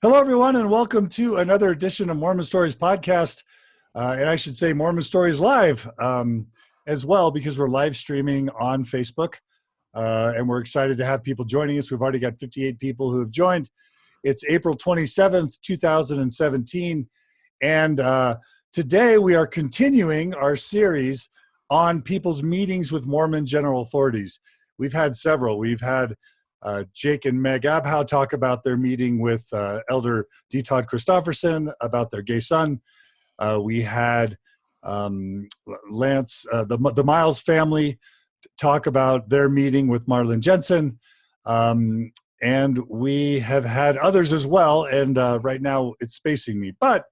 Hello, everyone, and welcome to another edition of Mormon Stories podcast. And I should say Mormon Stories Live as well, because we're live streaming on Facebook. And we're excited to have people joining us. We've already got 58 people who have joined. It's April 27th, 2017. And today we are continuing our series on people's meetings with Mormon General Authorities. We've had several. We've had Jake and Meg Abhow talk about their meeting with Elder D. Todd Christofferson about their gay son. We had Lance, the Miles family, talk about their meeting with Marlon Jensen. And we have had others as well. And right now it's spacing me. But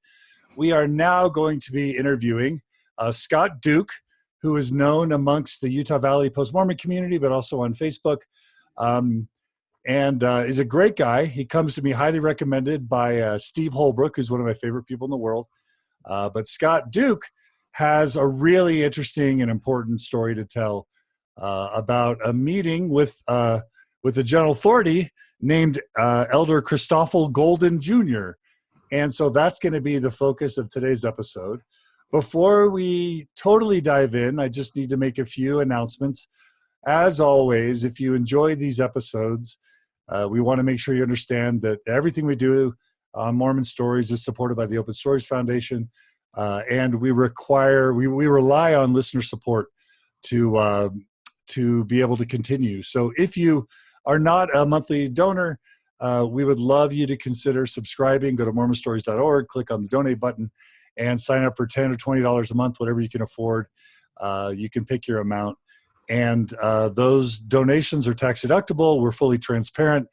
we are now going to be interviewing Scott Duke, who is known amongst the Utah Valley Post-Mormon community, but also on Facebook. And is a great guy. He comes to me highly recommended by Steve Holbrook, who's one of my favorite people in the world. But Scott Duke has a really interesting and important story to tell about a meeting with a general authority named Elder Christoffel Golden Jr. And so that's going to be the focus of today's episode. Before we totally dive in, I just need to make a few announcements. As always, if you enjoy these episodes, we want to make sure you understand that everything we do on Mormon Stories is supported by the Open Stories Foundation, and we rely on listener support to be able to continue. So if you are not a monthly donor, we would love you to consider subscribing. Go to mormonstories.org, click on the donate button, and sign up for $10 or $20 a month, whatever you can afford. You can pick your amount. And those donations are tax deductible. We're fully transparent,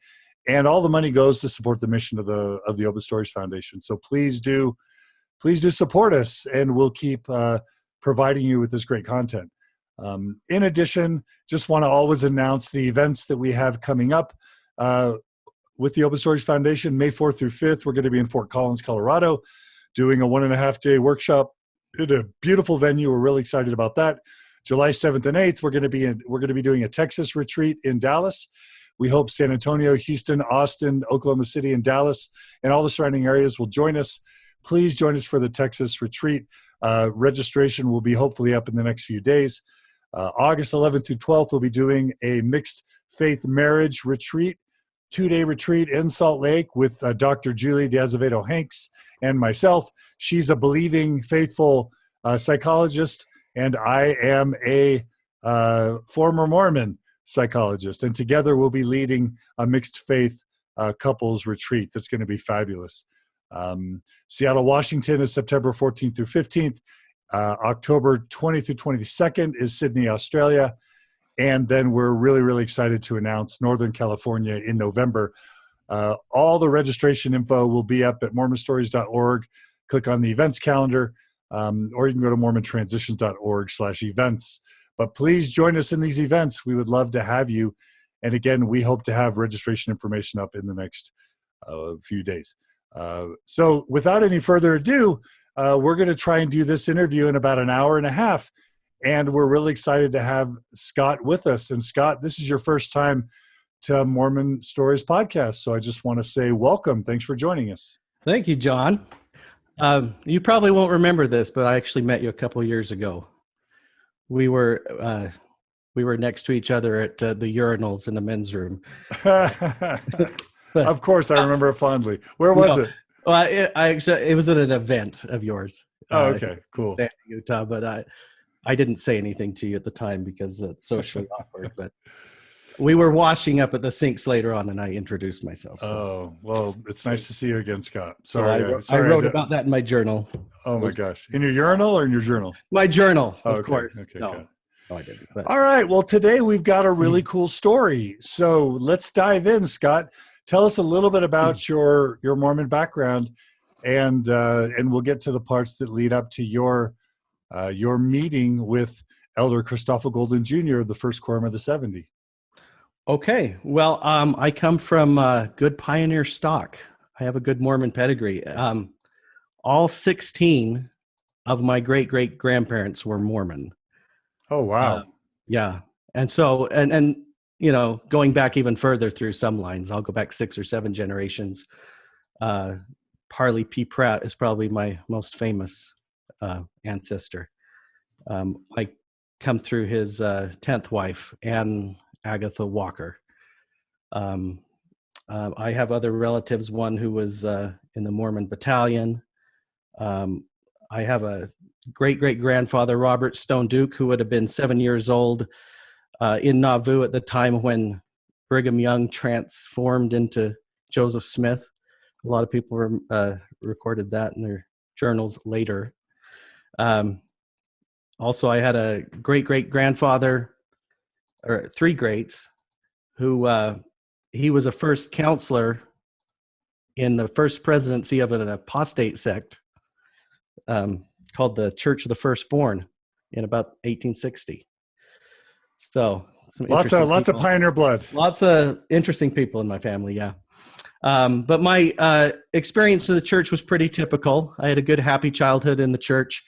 and all the money goes to support the mission of the Open Stories Foundation. So please do support us, and we'll keep providing you with this great content. In addition, just want to always announce the events that we have coming up with the Open Stories Foundation. May 4th through 5th, we're going to be in Fort Collins, Colorado, doing a 1.5-day workshop in a beautiful venue. We're really excited about that. July 7th and 8th, we're going to be doing a Texas retreat in Dallas. We hope San Antonio, Houston, Austin, Oklahoma City, and Dallas, and all the surrounding areas will join us. Please join us for the Texas retreat. Registration will be hopefully up in the next few days. August 11th through 12th, we'll be doing a mixed faith marriage retreat, 2-day retreat in Salt Lake with Dr. Julie de Azevedo Hanks and myself. She's a believing, faithful psychologist, and I am a former Mormon psychologist. And together we'll be leading a mixed faith couples retreat that's going to be fabulous. Seattle, Washington is September 14th through 15th. October 20th through 22nd is Sydney, Australia. And then we're really, really excited to announce Northern California in November. All the registration info will be up at mormonstories.org. Click on the events calendar. Or you can go to mormontransitions.org/events. But please join us in these events. We would love to have you. And again, we hope to have registration information up in the next few days. So without any further ado, we're going to try and do this interview in about an hour and a half. And we're really excited to have Scott with us. And Scott, this is your first time to Mormon Stories podcast. So I just want to say welcome. Thanks for joining us. Thank you, John. You probably won't remember this, but I actually met you a couple of years ago. We were next to each other at the urinals in the men's room. Of course, I remember it fondly. Where was it? Well, it was at an event of yours. Oh, okay, cool. In Utah, but I didn't say anything to you at the time because it's socially awkward. But we were washing up at the sinks later on, and I introduced myself. So. Oh, well, it's nice to see you again, Scott. Sorry, I wrote about that in my journal. Oh, my gosh. In your urinal or in your journal? My journal, of okay. course. Okay, no, I didn't. But. All right. Well, today we've got a really cool story. So let's dive in, Scott. Tell us a little bit about your Mormon background, and we'll get to the parts that lead up to your meeting with Elder Christoffel Golden Jr. of the First Quorum of the 70. Okay. Well, I come from good pioneer stock. I have a good Mormon pedigree. All 16 of my great-great-grandparents were Mormon. Oh, wow. Yeah. And so, and you know, going back even further through some lines, I'll go back 6 or 7 generations. Parley P. Pratt is probably my most famous ancestor. I come through his 10th wife, Anne Agatha Walker. I have other relatives, one who was in the Mormon Battalion. I have a great-great-grandfather, Robert Stone Duke, who would have been 7 years old in Nauvoo at the time when Brigham Young transformed into Joseph Smith. A lot of people recorded that in their journals later. Also, I had a great-great-grandfather, or three greats, who he was a first counselor in the first presidency of an apostate sect called the Church of the Firstborn in about 1860. So some Lots of pioneer blood. Lots of interesting people in my family, yeah. But my experience in the church was pretty typical. I had a good, happy childhood in the church.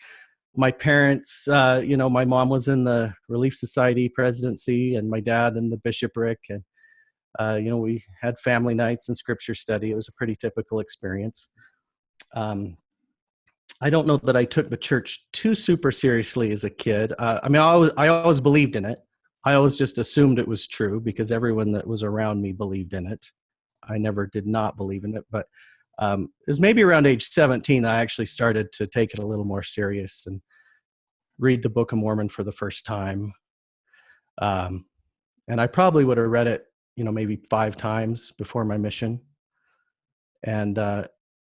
My parents, my mom was in the Relief Society presidency, and my dad in the bishopric, and we had family nights and scripture study. It was a pretty typical experience. I don't know that I took the church too super seriously as a kid. I always believed in it. I always just assumed it was true because everyone that was around me believed in it. I never did not believe in it, but it was maybe around age 17 that I actually started to take it a little more serious and read the Book of Mormon for the first time. And I probably would have read it, maybe 5 times before my mission. And,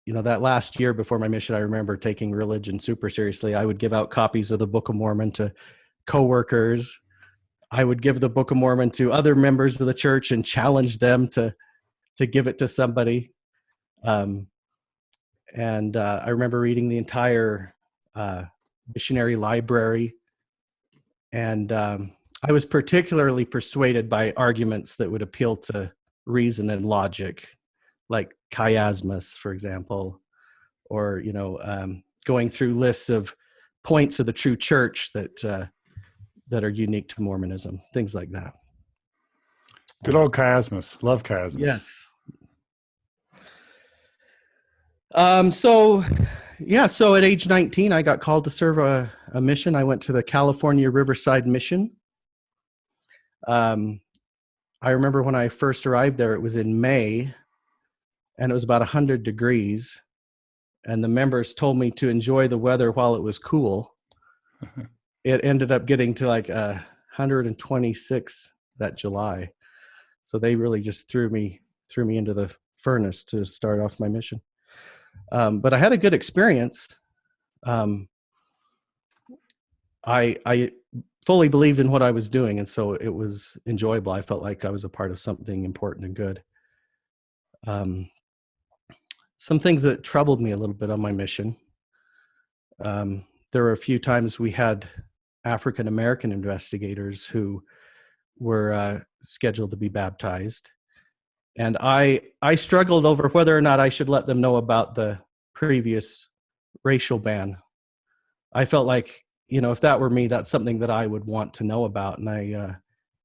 that last year before my mission, I remember taking religion super seriously. I would give out copies of the Book of Mormon to coworkers. I would give the Book of Mormon to other members of the church and challenge them to give it to somebody. And I remember reading the entire missionary library. And I was particularly persuaded by arguments that would appeal to reason and logic, like chiasmus, for example, or, going through lists of points of the true church that are unique to Mormonism, things like that. Good old chiasmus. Love chiasmus. Yes. So at age 19, I got called to serve a mission. I went to the California Riverside Mission. I remember when I first arrived there, it was in May, and it was about 100 degrees. And the members told me to enjoy the weather while it was cool. It ended up getting to like 126 that July. So they really just threw me into the furnace to start off my mission. But I had a good experience. I fully believed in what I was doing, and so it was enjoyable. I felt like I was a part of something important and good. Some things that troubled me a little bit on my mission. There were a few times we had African American investigators who were scheduled to be baptized. And I struggled over whether or not I should let them know about the previous racial ban. I felt like, if that were me, that's something that I would want to know about. And I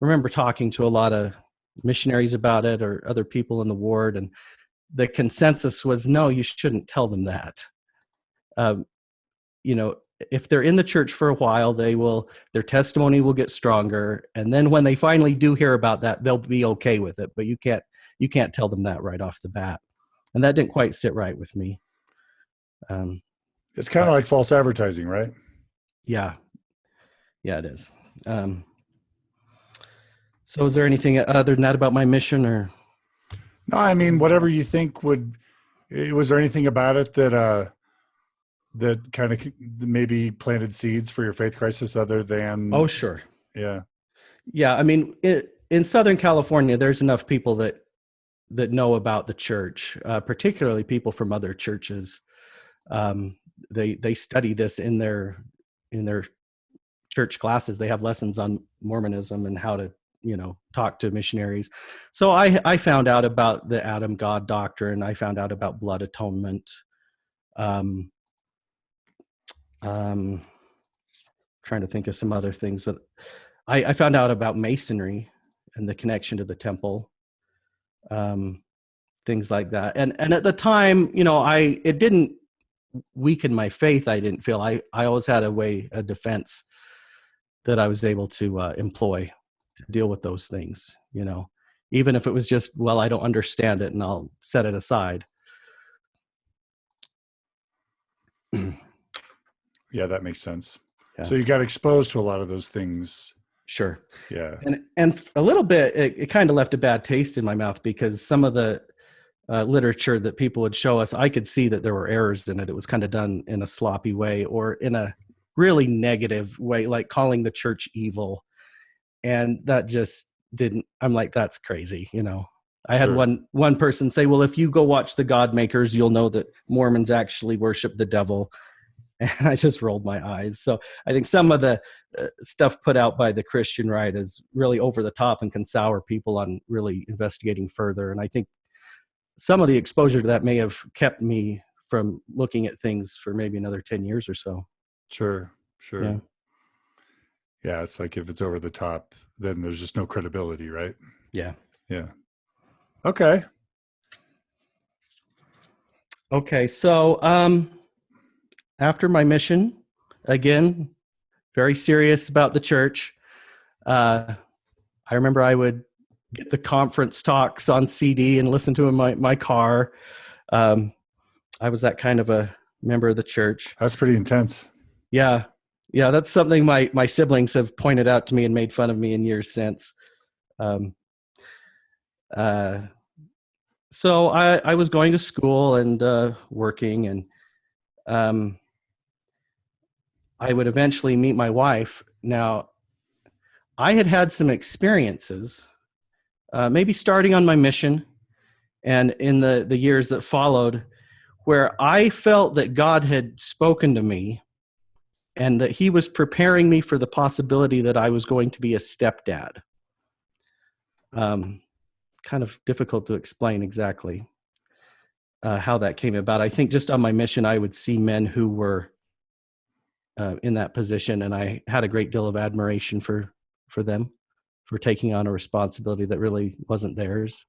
remember talking to a lot of missionaries about it or other people in the ward, and the consensus was, no, you shouldn't tell them that. If they're in the church for a while, their testimony will get stronger. And then when they finally do hear about that, they'll be okay with it. But you can't tell them that right off the bat. And that didn't quite sit right with me. It's kind of like false advertising, right? Yeah. Yeah, it is. So is there anything other than that about my mission, or? No, I mean, whatever you think was there anything about it that kind of maybe planted seeds for your faith crisis other than? Oh, sure. Yeah. Yeah. I mean, in Southern California, there's enough people that know about the church, particularly people from other churches. They study this in their church classes. They have lessons on Mormonism and how to, talk to missionaries. So I found out about the Adam God doctrine. I found out about blood atonement. Trying to think of some other things that I found out about Masonry and the connection to the temple. things like that. And at the time, it didn't weaken my faith. I didn't feel I always had a defense that I was able to employ to deal with those things, even if it was just, well, I don't understand it and I'll set it aside. Yeah, that makes sense. Yeah. So you got exposed to a lot of those things. Sure. Yeah. And a little bit, it kind of left a bad taste in my mouth, because some of the literature that people would show us, I could see that there were errors in it. It was kind of done in a sloppy way or in a really negative way, like calling the church evil. And that just didn't, I'm like, that's crazy. I had one person say, well, if you go watch the God Makers, you'll know that Mormons actually worship the devil. And I just rolled my eyes. So I think some of the stuff put out by the Christian right is really over the top and can sour people on really investigating further. And I think some of the exposure to that may have kept me from looking at things for maybe another 10 years or so. Sure. Yeah, it's like if it's over the top, then there's just no credibility, right? Yeah. Okay. So after my mission, again, very serious about the church. I remember I would get the conference talks on CD and listen to them in my car. I was that kind of a member of the church. That's pretty intense. Yeah, that's something my siblings have pointed out to me and made fun of me in years since. So I was going to school and working, and I would eventually meet my wife. Now, I had some experiences, maybe starting on my mission and in the years that followed, where I felt that God had spoken to me and that he was preparing me for the possibility that I was going to be a stepdad. Kind of difficult to explain exactly how that came about. I think just on my mission, I would see men who were in that position, and I had a great deal of admiration for them for taking on a responsibility that really wasn't theirs.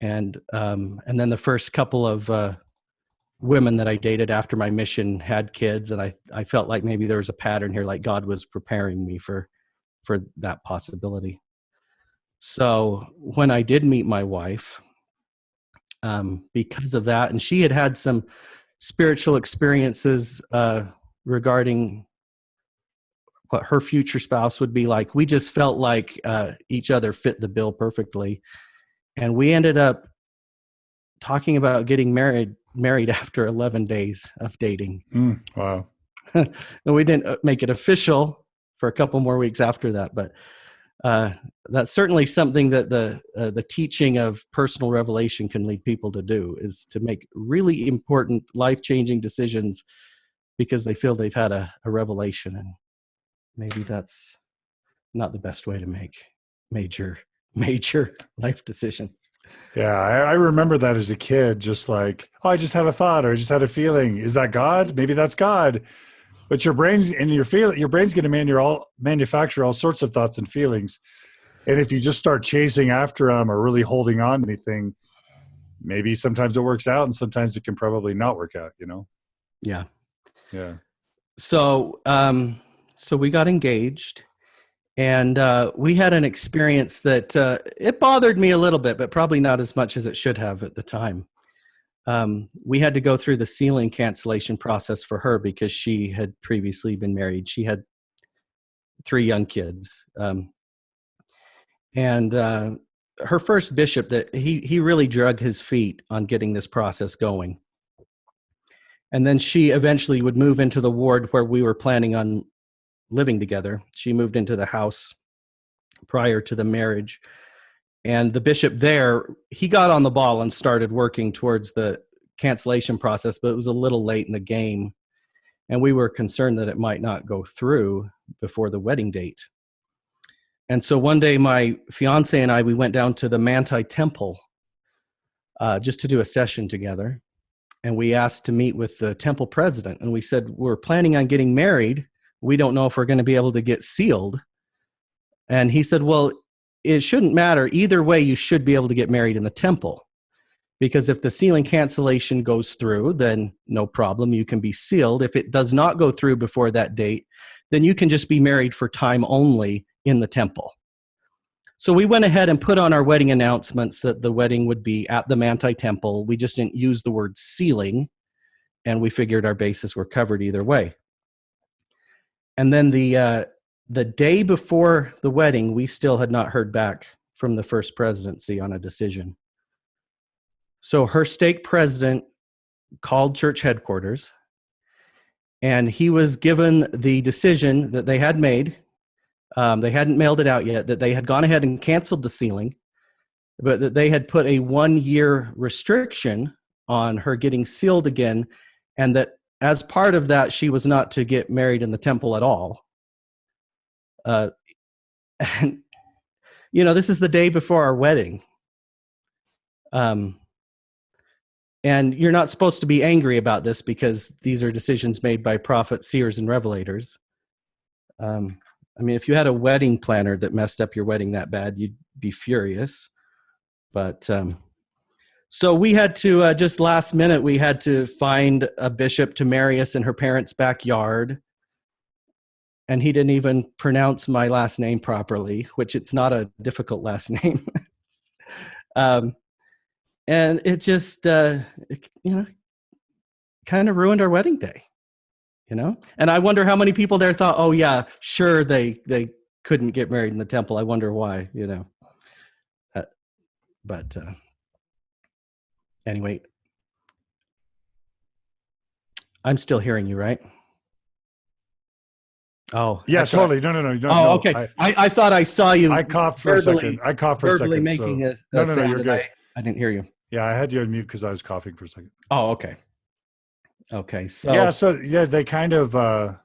And then the first couple of women that I dated after my mission had kids, and I felt like maybe there was a pattern here, like God was preparing me for that possibility. So when I did meet my wife, because of that, and she had some spiritual experiences regarding what her future spouse would be like, we just felt like each other fit the bill perfectly. And we ended up talking about getting married after 11 days of dating. Wow. And we didn't make it official for a couple more weeks after that, but that's certainly something that the teaching of personal revelation can lead people to do, is to make really important, life-changing decisions because they feel they've had a revelation. And maybe that's not the best way to make major life decisions. Yeah, I remember that as a kid, just like, oh, I just had a thought, or I just had a feeling. Is that God? Maybe that's God. But your brain's going to manufacture all sorts of thoughts and feelings. And if you just start chasing after them or really holding on to anything, maybe sometimes it works out and sometimes it can probably not work out, Yeah. Yeah. So we got engaged, and we had an experience that it bothered me a little bit, but probably not as much as it should have at the time. We had to go through the sealing cancellation process for her because she had previously been married. She had 3 young kids. And her first bishop, that he really drug his feet on getting this process going. And then she eventually would move into the ward where we were planning on living together. She moved into the house prior to the marriage. And the bishop there, he got on the ball and started working towards the cancellation process, but it was a little late in the game. And we were concerned that it might not go through before the wedding date. And so one day, my fiance and I, we went down to the Manti Temple just to do a session together. And we asked to meet with the temple president. And we said, we're planning on getting married. We don't know if we're going to be able to get sealed. And he said, well, it shouldn't matter. Either way, you should be able to get married in the temple. Because if the sealing cancellation goes through, then no problem, you can be sealed. If it does not go through before that date, then you can just be married for time only in the temple. So we went ahead and put on our wedding announcements that the wedding would be at the Manti Temple. We just didn't use the word sealing, and we figured our bases were covered either way. And then the day before the wedding, we still had not heard back from the First Presidency on a decision. So her stake president called church headquarters, and he was given the decision that they had made. They hadn't mailed it out yet, that they had gone ahead and canceled the sealing, but that they had put a 1-year restriction on her getting sealed again, and that as part of that, she was not to get married in the temple at all. And, this is the day before our wedding. And you're not supposed to be angry about this because these are decisions made by prophets, seers, and revelators. If you had a wedding planner that messed up your wedding that bad, you'd be furious. But so we had to, just last minute, we had to find a bishop to marry us in her parents' backyard. And he didn't even pronounce my last name properly, which it's not a difficult last name. And it just, kind of ruined our wedding day, And I wonder how many people there thought, oh, yeah, sure, they couldn't get married in the temple. I wonder why, But anyway, I'm still hearing you, right? Oh, yeah, totally. No. Oh, okay. I thought I saw you. I coughed for a second. Verbally making a no, sound, you're good. I didn't hear you. Yeah, I had you on mute because I was coughing for a second. Oh, okay. Okay, they kind of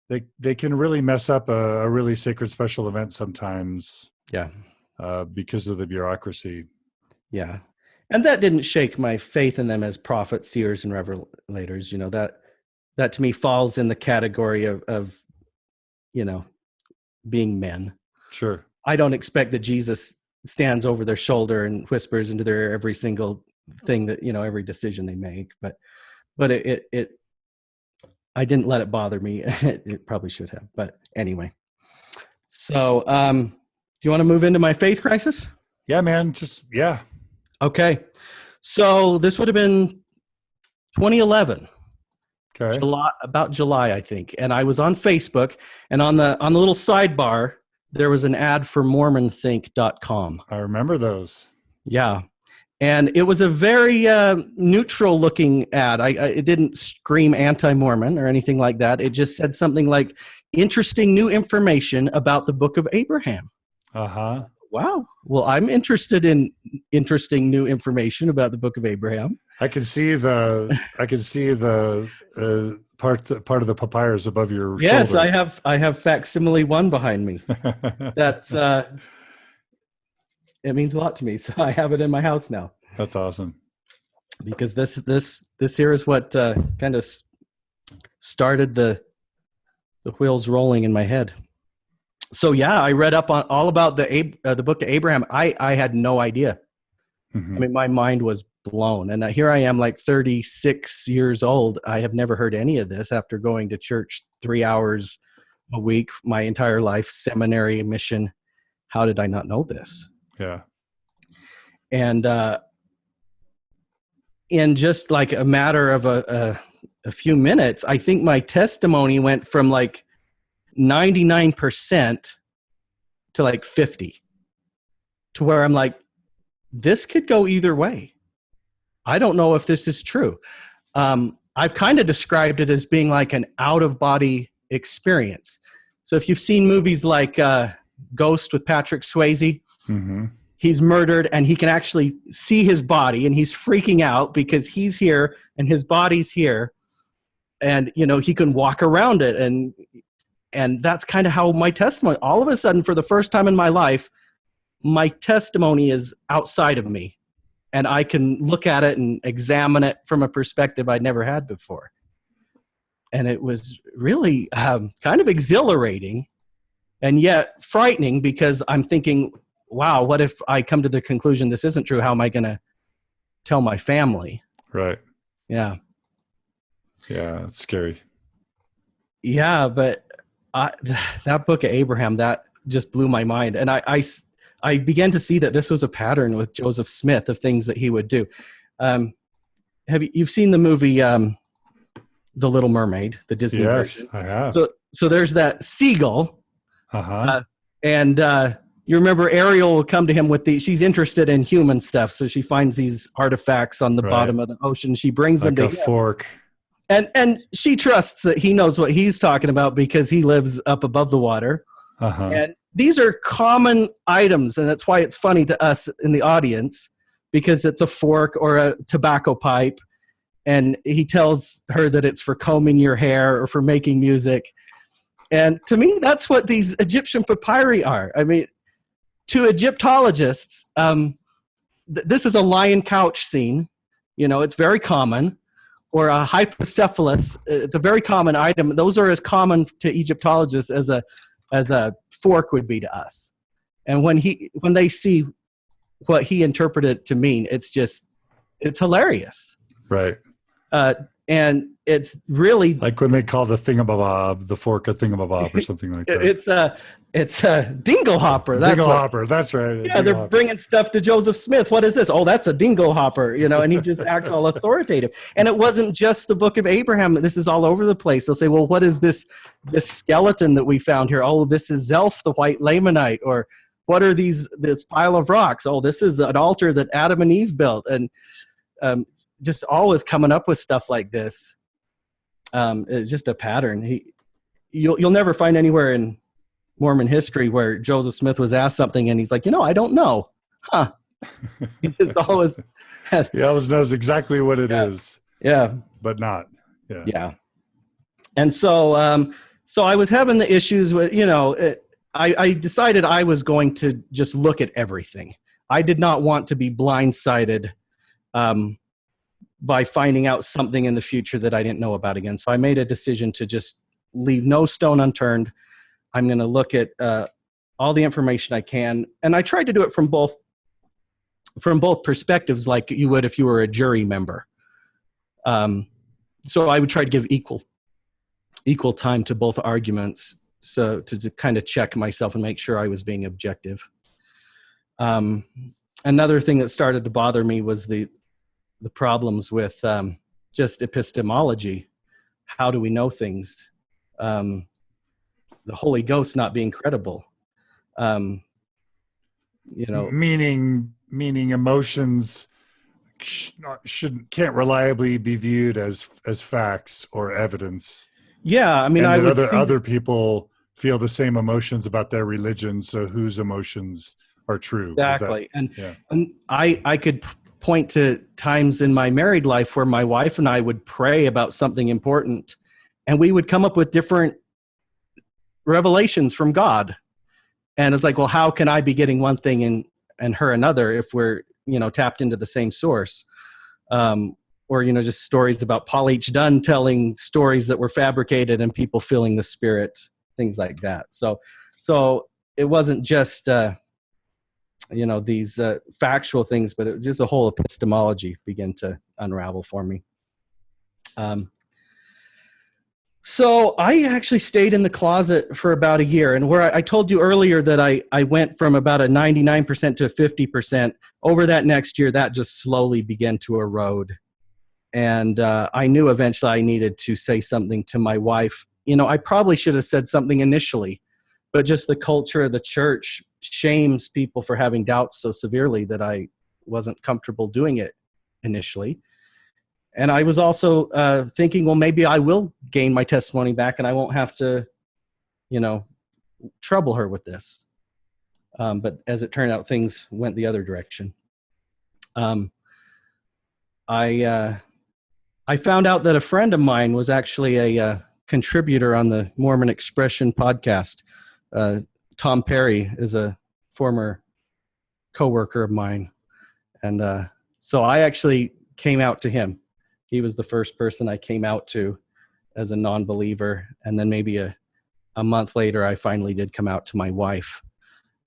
they can really mess up a really sacred special event sometimes. Yeah. Because of the bureaucracy. Yeah, and that didn't shake my faith in them as prophets, seers, and revelators. That to me falls in the category of being men. Sure. I don't expect that Jesus stands over their shoulder and whispers into their every single thing that, every decision they make. But it I didn't let it bother me. It probably should have. But anyway. So do you want to move into my faith crisis? Yeah, man. Yeah. Okay. So this would have been 2011. Okay. About July, I think. And I was on Facebook, and on the little sidebar, there was an ad for MormonThink.com. I remember those. Yeah. And it was a very neutral looking ad. It didn't scream anti-Mormon or anything like that. It just said something like, interesting new information about the Book of Abraham. Uh-huh. Wow. Well, I'm interested in interesting new information about the Book of Abraham. I can see the part of the papyrus above your yes, shoulder. I have facsimile 1 behind me. That's it means a lot to me. So I have it in my house now. That's awesome. Because this here is what kind of started the wheels rolling in my head. So yeah, I read up on all about the Book of Abraham. I had no idea. Mm-hmm. My mind was blown. And here I am, like 36 years old. I have never heard any of this after going to church 3 hours a week, my entire life, seminary, mission. How did I not know this? Yeah. And in just like a matter of a few minutes, I think my testimony went from like 99% to like 50, to where I'm like, this could go either way. I don't know if this is true. I've kind of described it as being like an out-of-body experience. So if you've seen movies like Ghost with Patrick Swayze, mm-hmm. He's murdered and he can actually see his body, and he's freaking out because he's here and his body's here, and he can walk around it, and that's kind of how my testimony. All of a sudden, for the first time in my life, my testimony is outside of me, and I can look at it and examine it from a perspective I'd never had before. And it was really kind of exhilarating and yet frightening, because I'm thinking, wow, what if I come to the conclusion this isn't true? How am I going to tell my family. Right. Yeah. Yeah, it's scary. Yeah, but that book of Abraham, that just blew my mind. And I began to see that this was a pattern with Joseph Smith of things that he would do. You've seen the movie The Little Mermaid, the Disney Yes, version? I have. So there's that seagull, Uh-huh. and you remember Ariel will come to him with she's interested in human stuff, so she finds these artifacts on the Right. bottom of the ocean. She brings them Like to a him. fork. And she trusts that he knows what he's talking about because he lives up above the water. Uh-huh. And these are common items, and that's why it's funny to us in the audience, because it's a fork or a tobacco pipe, and he tells her that it's for combing your hair or for making music. And to me, that's what these Egyptian papyri are. I mean, to Egyptologists, this is a lion couch scene. It's very common. Or a hypocephalus, it's a very common item. Those are as common to Egyptologists as a fork would be to us. And when they see what he interpreted to mean, it's hilarious. Right. And it's really like when they call the fork a thingamabob or something like that. It's a dingle hopper. That's right. Yeah, they're bringing stuff to Joseph Smith. What is this? Oh, that's a dingle hopper, and he just acts all authoritative. And it wasn't just the book of Abraham. This is all over the place. They'll say, well, what is this skeleton that we found here? Oh, this is Zelph, the white Lamanite. Or what are this pile of rocks? Oh, this is an altar that Adam and Eve built. And just always coming up with stuff like this. It's just a pattern. You'll never find anywhere in Mormon history where Joseph Smith was asked something and he's like, I don't know. Huh. He just always he always knows exactly what it is. Yeah. But not. Yeah. Yeah. And so I was having the issues with, I decided I was going to just look at everything. I did not want to be blindsided by finding out something in the future that I didn't know about again. So I made a decision to just leave no stone unturned. I'm going to look at all the information I can. And I tried to do it from both perspectives, like you would if you were a jury member. So I would try to give equal time to both arguments, so to kind of check myself and make sure I was being objective. Another thing that started to bother me was the problems with just epistemology. How do we know things? The Holy Ghost not being credible. Meaning emotions can't reliably be viewed as facts or evidence. Yeah, I mean, and other people feel the same emotions about their religion. So whose emotions are true? Exactly. And I could point to times in my married life where my wife and I would pray about something important, and we would come up with different revelations from God. And it's like, well, how can I be getting one thing and her another if we're, tapped into the same source? Or, just stories about Paul H. Dunn telling stories that were fabricated and people feeling the Spirit, things like that. So it wasn't just, these factual things, but it was just the whole epistemology began to unravel for me. So I actually stayed in the closet for about a year. And where I told you earlier that I went from about a 99% to a 50%, over that next year, that just slowly began to erode. And I knew eventually I needed to say something to my wife. I probably should have said something initially, but just the culture of the church shames people for having doubts so severely that I wasn't comfortable doing it initially. And I was also thinking, well, maybe I will gain my testimony back and I won't have to, trouble her with this. But as it turned out, things went the other direction. I found out that a friend of mine was actually a contributor on the Mormon Expression podcast. Tom Perry is a former coworker of mine. And so I actually came out to him. He was the first person I came out to as a non-believer. And then maybe a month later, I finally did come out to my wife.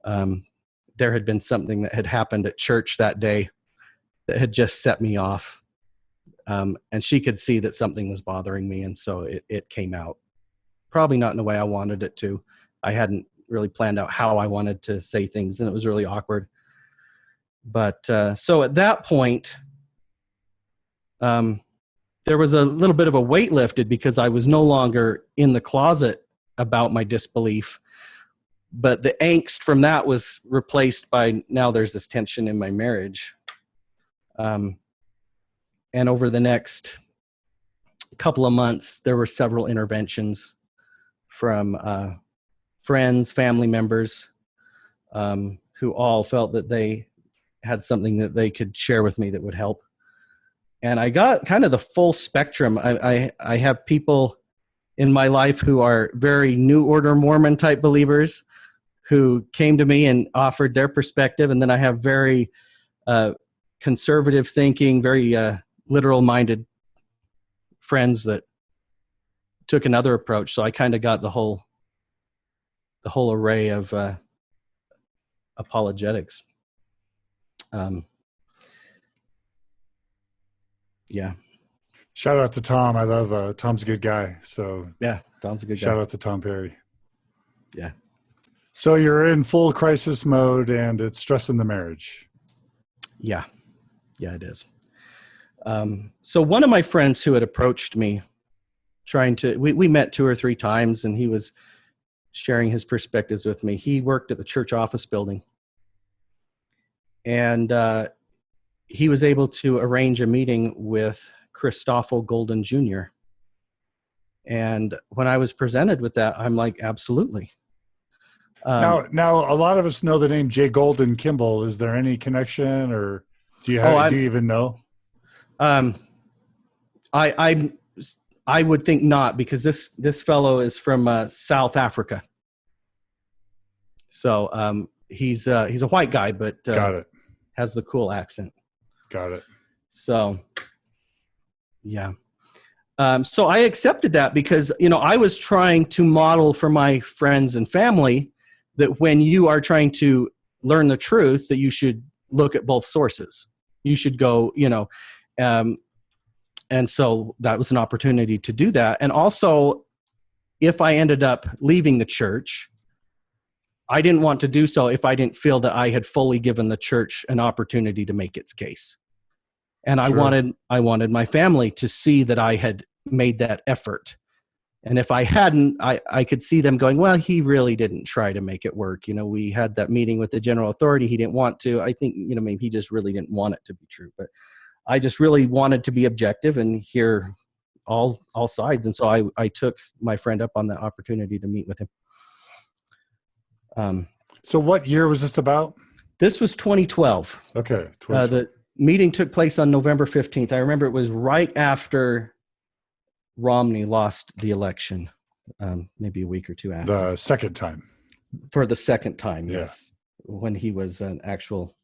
There had been something that had happened at church that day that had just set me off. And she could see that something was bothering me. And so it came out, probably not in the way I wanted it to. I hadn't really planned out how I wanted to say things, and it was really awkward. But so at that point, there was a little bit of a weight lifted because I was no longer in the closet about my disbelief. But the angst from that was replaced by, now there's this tension in my marriage. And over the next couple of months, there were several interventions from friends, family members, who all felt that they had something that they could share with me that would help. And I got kind of the full spectrum. I have people in my life who are very New Order Mormon type believers who came to me and offered their perspective. And then I have very conservative thinking, very literal minded friends that took another approach. So I kind of got the whole array of apologetics. Yeah. Shout out to Tom. I love Tom's a good guy. So yeah, Tom's a good guy. Shout out to Tom Perry. Yeah. So you're in full crisis mode and it's stressing the marriage. Yeah. Yeah, it is. So one of my friends who had approached me we met 2 or 3 times, and he was sharing his perspectives with me. He worked at the church office building, and he was able to arrange a meeting with Christoffel Golden Jr. And when I was presented with that, I'm like, absolutely. Now, a lot of us know the name J. Golden Kimball. Is there any connection, or do you even know? I would think not, because this fellow is from South Africa. So he's a white guy, but got it. Has the cool accent. Got it. So yeah. So I accepted that because, I was trying to model for my friends and family that when you are trying to learn the truth, that you should look at both sources. You should go, and so that was an opportunity to do that. And also, if I ended up leaving the church, I didn't want to do so if I didn't feel that I had fully given the church an opportunity to make its case. And sure. I wanted my family to see that I had made that effort. And if I hadn't, I could see them going, well, he really didn't try to make it work. We had that meeting with the General Authority. He didn't want to. I think, maybe he just really didn't want it to be true. But I just really wanted to be objective and hear all sides. And so I took my friend up on the opportunity to meet with him. So what year was this about? This was 2012. Okay. 2012. The meeting took place on November 15th. I remember it was right after Romney lost the election, maybe a week or two after. The second time. For the second time, yeah. Yes. When he was an actual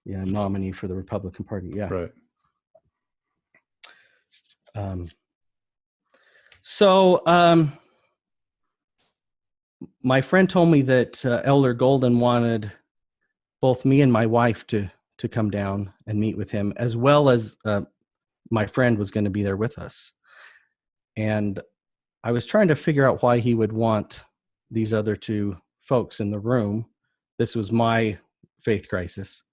nominee for the Republican Party. Yeah. Right. So my friend told me that Elder Golden wanted both me and my wife to come down and meet with him, as well as my friend was going to be there with us. And I was trying to figure out why he would want these other 2 folks in the room. This was my faith crisis.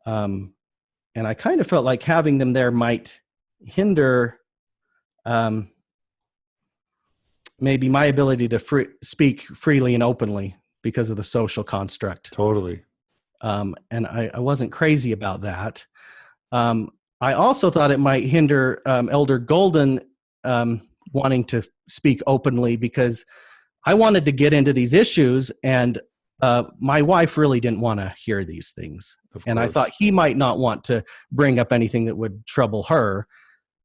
And I kind of felt like having them there might hinder maybe my ability to speak freely and openly because of the social construct. Totally. And I wasn't crazy about that. I also thought it might hinder Elder Golden wanting to speak openly, because I wanted to get into these issues, and my wife really didn't want to hear these things. And I thought he might not want to bring up anything that would trouble her.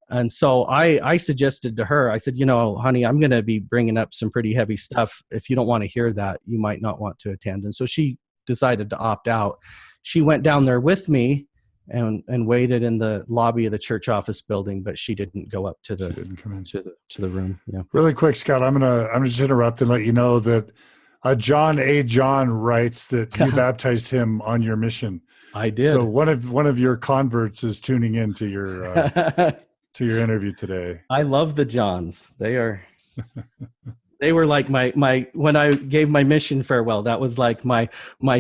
And so I suggested to her, I said, honey, I'm going to be bringing up some pretty heavy stuff. If you don't want to hear that, you might not want to attend. And so she decided to opt out. She went down there with me and waited in the lobby of the church office building, but she didn't go up to the room. Yeah. Really quick, Scott, I'm gonna just interrupt and let you know that John A. John writes that you baptized him on your mission. I did. So one of your converts is tuning in to your interview today. I love the Johns. They were like my when I gave my mission farewell, that was like my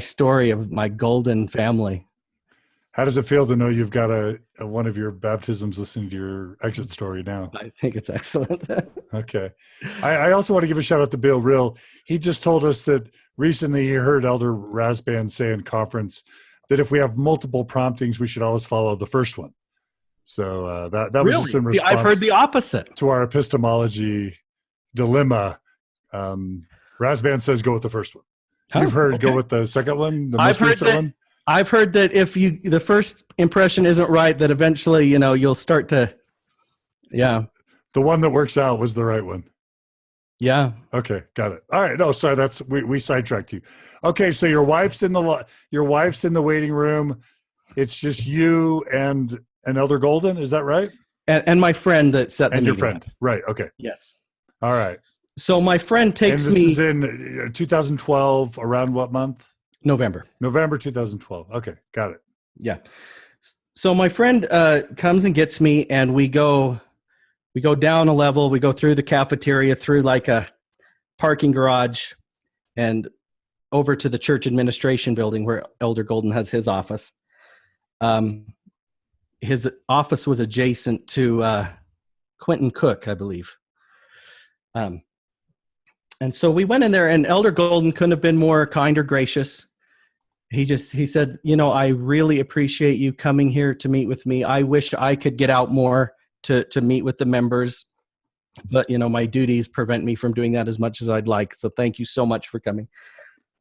story of my golden family. How does it feel to know you've got one of your baptisms listening to your exit story now? I think it's excellent. Okay. I also want to give a shout out to Bill Rill. He just told us that recently he heard Elder Rasband say in conference that if we have multiple promptings, we should always follow the first one. So that was just in response. I've heard the opposite to our epistemology dilemma. Rasband says go with the first one. You've heard go with the second one, the most recent one? I've heard that if the first impression isn't right, that eventually, you'll start to, yeah. The one that works out was the right one. Yeah. Okay, got it. All right. No, sorry, we sidetracked you. Okay, so your wife's in the waiting room. It's just you and Elder Golden. Is that right? And my friend that set the and your meeting friend, up. Right? Okay. Yes. All right. So my friend takes and this me. is in 2012. Around what month? November 2012. Okay, got it. Yeah. So my friend comes and gets me, and we go down a level. We go through the cafeteria, through like a parking garage, and over to the church administration building where Elder Golden has his office. His office was adjacent to Quentin Cook, I believe. And so we went in there, and Elder Golden couldn't have been more kind or gracious. He said, I really appreciate you coming here to meet with me. I wish I could get out more to meet with the members, but my duties prevent me from doing that as much as I'd like. So thank you so much for coming.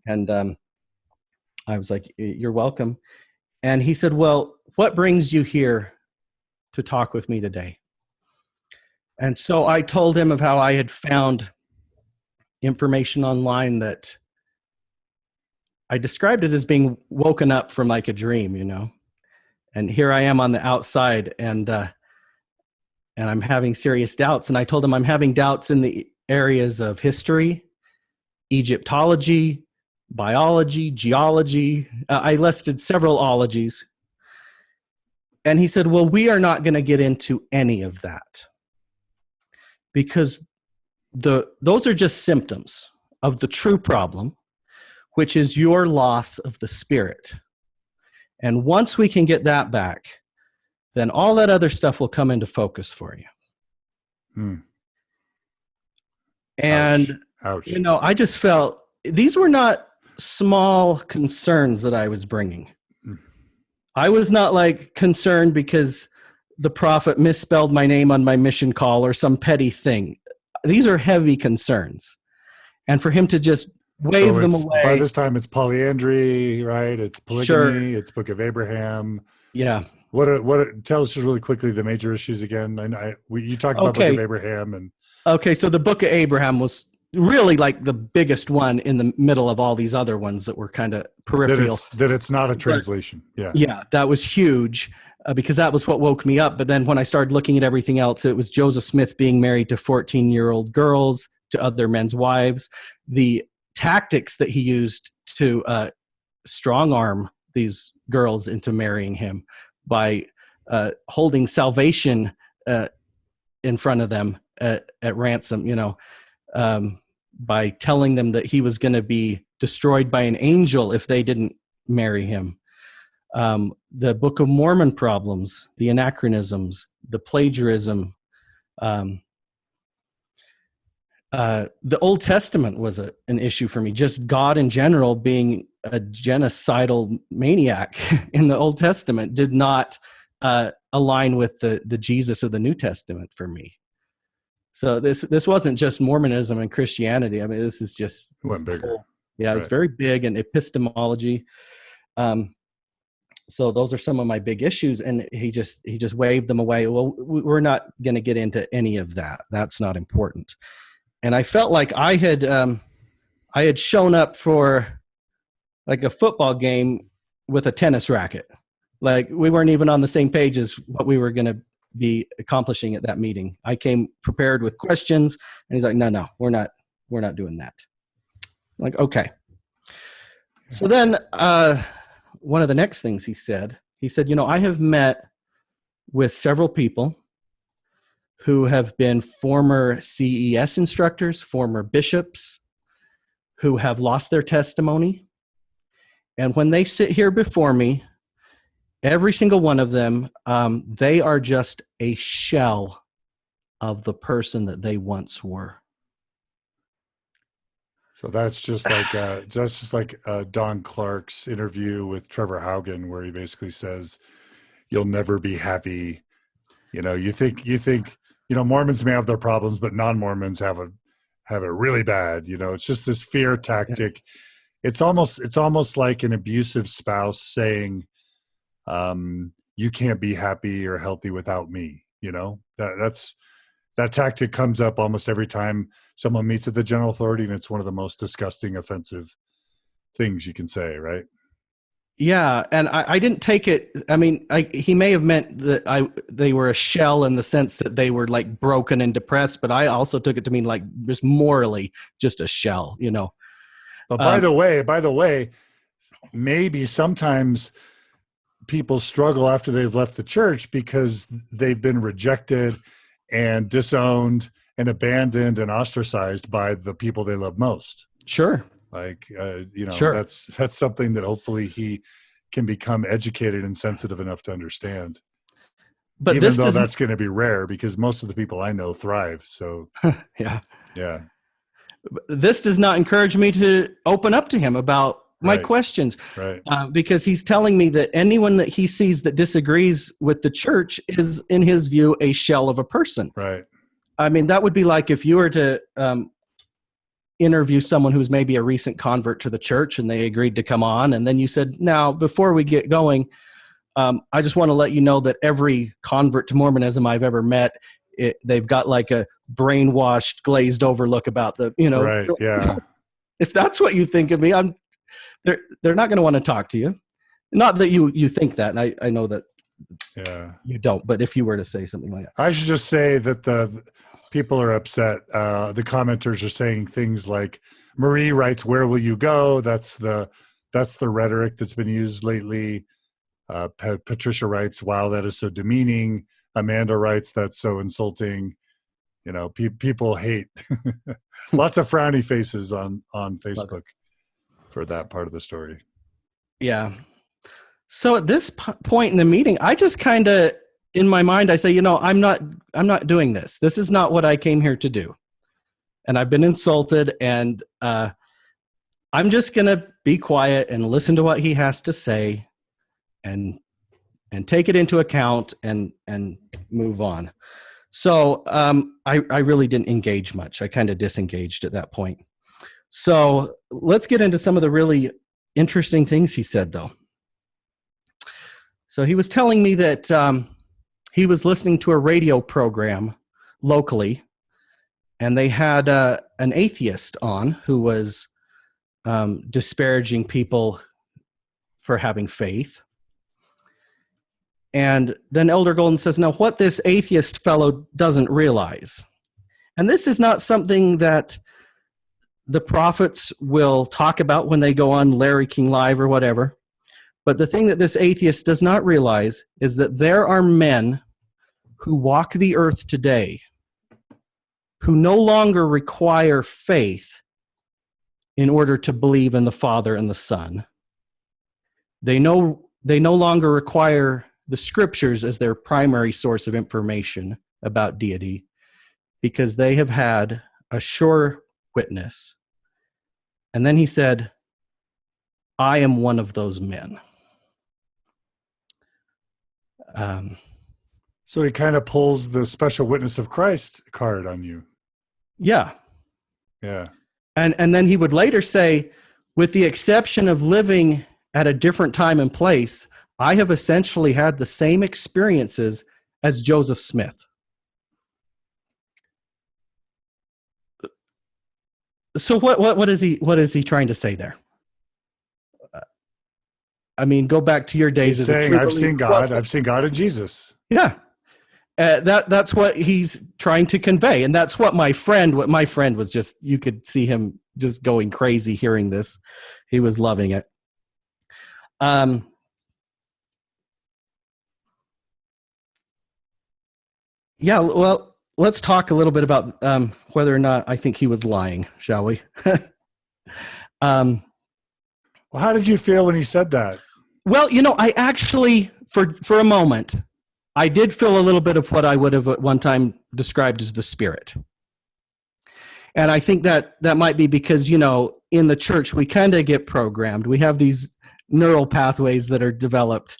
And I was like, you're welcome. And he said, well, what brings you here to talk with me today? And so I told him of how I had found information online that I described it as being woken up from like a dream, and here I am on the outside, and I'm having serious doubts. And I told him I'm having doubts in the areas of history, Egyptology, biology, geology. I listed several ologies. And he said, well, we are not going to get into any of that because those are just symptoms of the true problem, which is your loss of the spirit. And once we can get that back, then all that other stuff will come into focus for you. And, Ouch. I just felt these were not small concerns that I was bringing. I was not like concerned because the prophet misspelled my name on my mission call or some petty thing. These are heavy concerns. And for him to just wave them away. By this time, it's polyandry, right? It's polygamy. Sure. It's Book of Abraham. Yeah. Tell us just really quickly the major issues again. You talked about Book of Abraham and. Okay, so the Book of Abraham was really like the biggest one in the middle of all these other ones that were kind of peripheral. That it's not a translation. Yeah. Yeah, that was huge because that was what woke me up. But then when I started looking at everything else, it was Joseph Smith being married to 14-year-old girls, to other men's wives, the tactics that he used to strong arm these girls into marrying him by holding salvation in front of them at ransom, by telling them that he was going to be destroyed by an angel if they didn't marry him. The Book of Mormon problems, the anachronisms, the plagiarism. The Old Testament was an issue for me. Just God in general being a genocidal maniac in the Old Testament did not align with the Jesus of the New Testament for me. So this wasn't just Mormonism and Christianity. I mean, this is just went bigger. Yeah, it's very big in epistemology. So those are some of my big issues, and he just waved them away. Well, we're not going to get into any of that. That's not important. And I felt like I had shown up for like a football game with a tennis racket. Like we weren't even on the same page as what we were going to be accomplishing at that meeting. I came prepared with questions, and he's like, "No, we're not doing that." Like, okay. So then one of the next things he said, I have met with several people who have been former CES instructors, former bishops, who have lost their testimony. And when they sit here before me, every single one of them, they are just a shell of the person that they once were. So that's just like Don Clark's interview with Trevor Haugen, where he basically says, "You'll never be happy." You think Mormons may have their problems, but non-Mormons have it really bad. It's just this fear tactic. Yeah. It's almost like an abusive spouse saying, "You can't be happy or healthy without me." That tactic comes up almost every time someone meets with the general authority, and it's one of the most disgusting, offensive things you can say, right? Yeah, and I didn't take it. I mean, he may have meant that they were a shell in the sense that they were like broken and depressed, but I also took it to mean like just morally just a shell, But by the way, maybe sometimes people struggle after they've left the church because they've been rejected and disowned and abandoned and ostracized by the people they love most. Sure. Sure. That's something that hopefully he can become educated and sensitive enough to understand. But even though that's going to be rare, because most of the people I know thrive. So yeah. This does not encourage me to open up to him about my questions, right? Because he's telling me that anyone that he sees that disagrees with the church is, in his view, a shell of a person. Right. I mean, that would be like if you were to interview someone who's maybe a recent convert to the church and they agreed to come on, and then you said, "Now, before we get going, I just want to let you know that every convert to Mormonism I've ever met, they've got like a brainwashed, glazed over look about the, Right, yeah. If that's what you think of me, they're not going to want to talk to you. Not that you think that, and I know that you don't, but if you were to say something like that. I should just say that the people are upset. The commenters are saying things like, Marie writes, "Where will you go?" That's the rhetoric that's been used lately. Patricia writes, "Wow, that is so demeaning." Amanda writes, "That's so insulting." People hate. Lots of frowny faces on Facebook for that part of the story. Yeah. So at this point in the meeting, I just kind of, in my mind, I say, I'm not doing this. This is not what I came here to do. And I've been insulted, and I'm just going to be quiet and listen to what he has to say and take it into account and move on. So I really didn't engage much. I kind of disengaged at that point. So let's get into some of the really interesting things he said, though. So he was telling me that he was listening to a radio program locally, and they had an atheist on who was disparaging people for having faith. And then Elder Golden says, "Now, what this atheist fellow doesn't realize," and this is not something that the prophets will talk about when they go on Larry King Live or whatever, but the thing that this atheist does not realize is that there are men who walk the earth today who no longer require faith in order to believe in the Father and the Son. They no longer require the scriptures as their primary source of information about deity, because they have had a sure witness. And then he said, "I am one of those men." So he kind of pulls the special witness of Christ card on you. Yeah. Yeah. And then he would later say, "With the exception of living at a different time and place, I have essentially had the same experiences as Joseph Smith." So what is he trying to say there? I mean, go back to your days. He's saying, "I've seen God. I've seen God in Jesus." Yeah, that's what he's trying to convey, and that's what my friend was just. You could see him just going crazy hearing this. He was loving it. Yeah, well, let's talk a little bit about whether or not I think he was lying, shall we? Well, how did you feel when he said that? Well, I actually, for a moment, I did feel a little bit of what I would have at one time described as the spirit. And I think that might be because, in the church, we kind of get programmed. We have these neural pathways that are developed.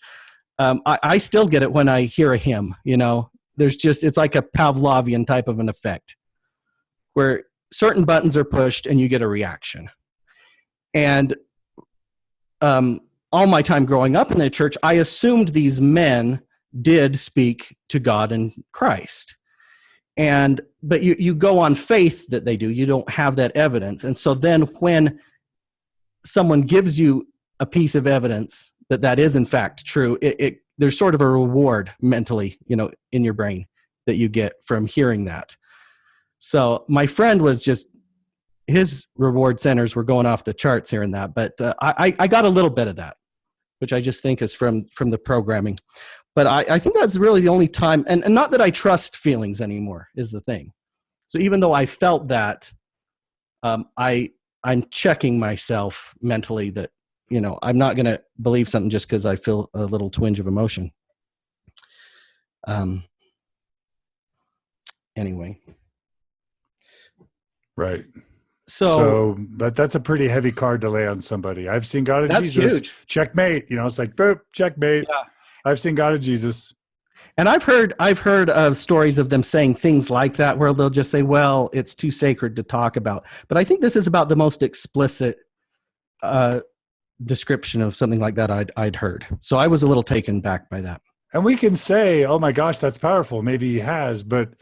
I still get it when I hear a hymn, it's like a Pavlovian type of an effect where certain buttons are pushed and you get a reaction. And all my time growing up in the church, I assumed these men did speak to God and Christ. But you go on faith that they do. You don't have that evidence. And so then when someone gives you a piece of evidence that is in fact true, there's sort of a reward mentally, in your brain that you get from hearing that. So my friend was his reward centers were going off the charts here and that, but I got a little bit of that, which I just think is from the programming. But I think that's really the only time, and not that I trust feelings anymore is the thing. So even though I felt that, I'm checking myself mentally that, I'm not going to believe something just because I feel a little twinge of emotion. Anyway. Right. But that's a pretty heavy card to lay on somebody. I've seen God and that's Jesus. Huge. Checkmate. It's like, boop, checkmate. Yeah. I've seen God and Jesus. And I've heard of stories of them saying things like that where they'll just say, well, it's too sacred to talk about. But I think this is about the most explicit description of something like that I'd heard. So I was a little taken back by that. And we can say, oh my gosh, that's powerful. Maybe he has, but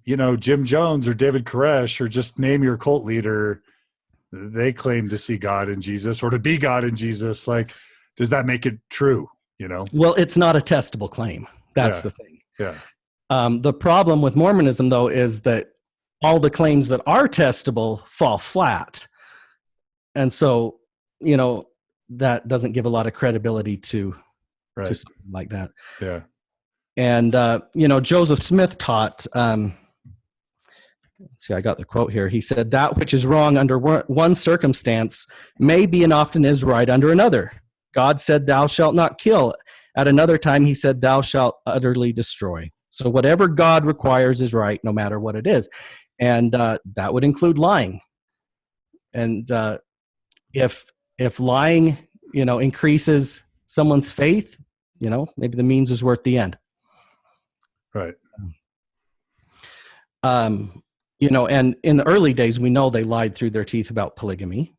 Jim Jones or David Koresh or just name your cult leader, they claim to see God in Jesus or to be God in Jesus. Like, does that make it true? Well, it's not a testable claim. That's the thing. Yeah. The problem with Mormonism, though, is that all the claims that are testable fall flat. And so, that doesn't give a lot of credibility to something like that. Yeah. And, Joseph Smith taught, let's see, I got the quote here. He said, that which is wrong under one circumstance may be and often is right under another. God said, thou shalt not kill. At another time, he said, thou shalt utterly destroy. So whatever God requires is right, no matter what it is. And that would include lying. And if lying, increases someone's faith, maybe the means is worth the end. Right. And in the early days, we know they lied through their teeth about polygamy.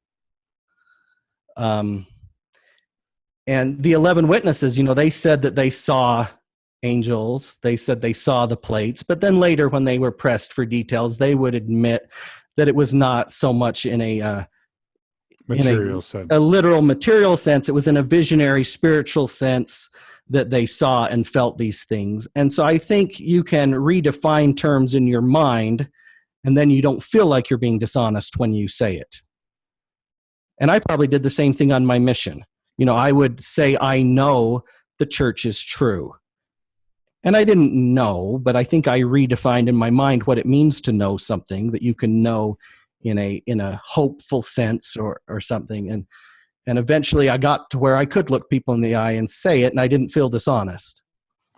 And the 11 witnesses, they said that they saw angels. They said they saw the plates. But then later, when they were pressed for details, they would admit that it was not so much in a material sense, a literal material sense. It was in a visionary, spiritual sense that they saw and felt these things. And so I think you can redefine terms in your mind, and then you don't feel like you're being dishonest when you say it. And I probably did the same thing on my mission. I would say, I know the church is true. And I didn't know, but I think I redefined in my mind what it means to know something that you can know in a hopeful sense or something. And eventually I got to where I could look people in the eye and say it, and I didn't feel dishonest.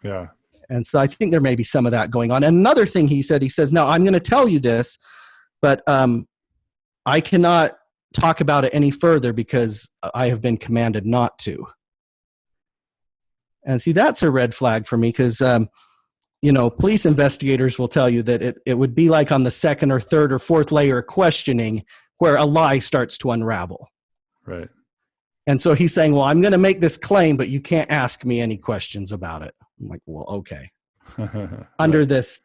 Yeah. And so I think there may be some of that going on. And another thing he says, now I'm going to tell you this, but I cannot talk about it any further because I have been commanded not to. And see, that's a red flag for me because, police investigators will tell you that it would be like on the second or third or fourth layer of questioning where a lie starts to unravel. Right. And so he's saying, well, I'm going to make this claim, but you can't ask me any questions about it. I'm like, well, okay. Under this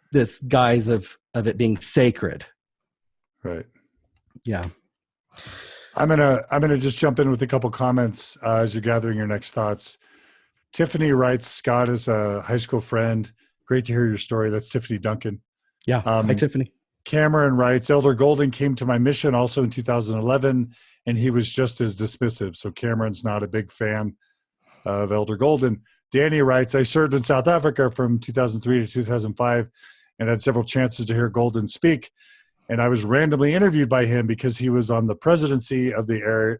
guise of it being sacred. Right. Yeah. I'm gonna just jump in with a couple comments as you're gathering your next thoughts. Tiffany writes, Scott is a high school friend. Great to hear your story. That's Tiffany Duncan. Yeah. Hi, Tiffany. Cameron writes, Elder Golden came to my mission also in 2011, and he was just as dismissive. So Cameron's not a big fan of Elder Golden. Danny writes, I served in South Africa from 2003 to 2005 and had several chances to hear Golden speak. And I was randomly interviewed by him because he was on the presidency of the area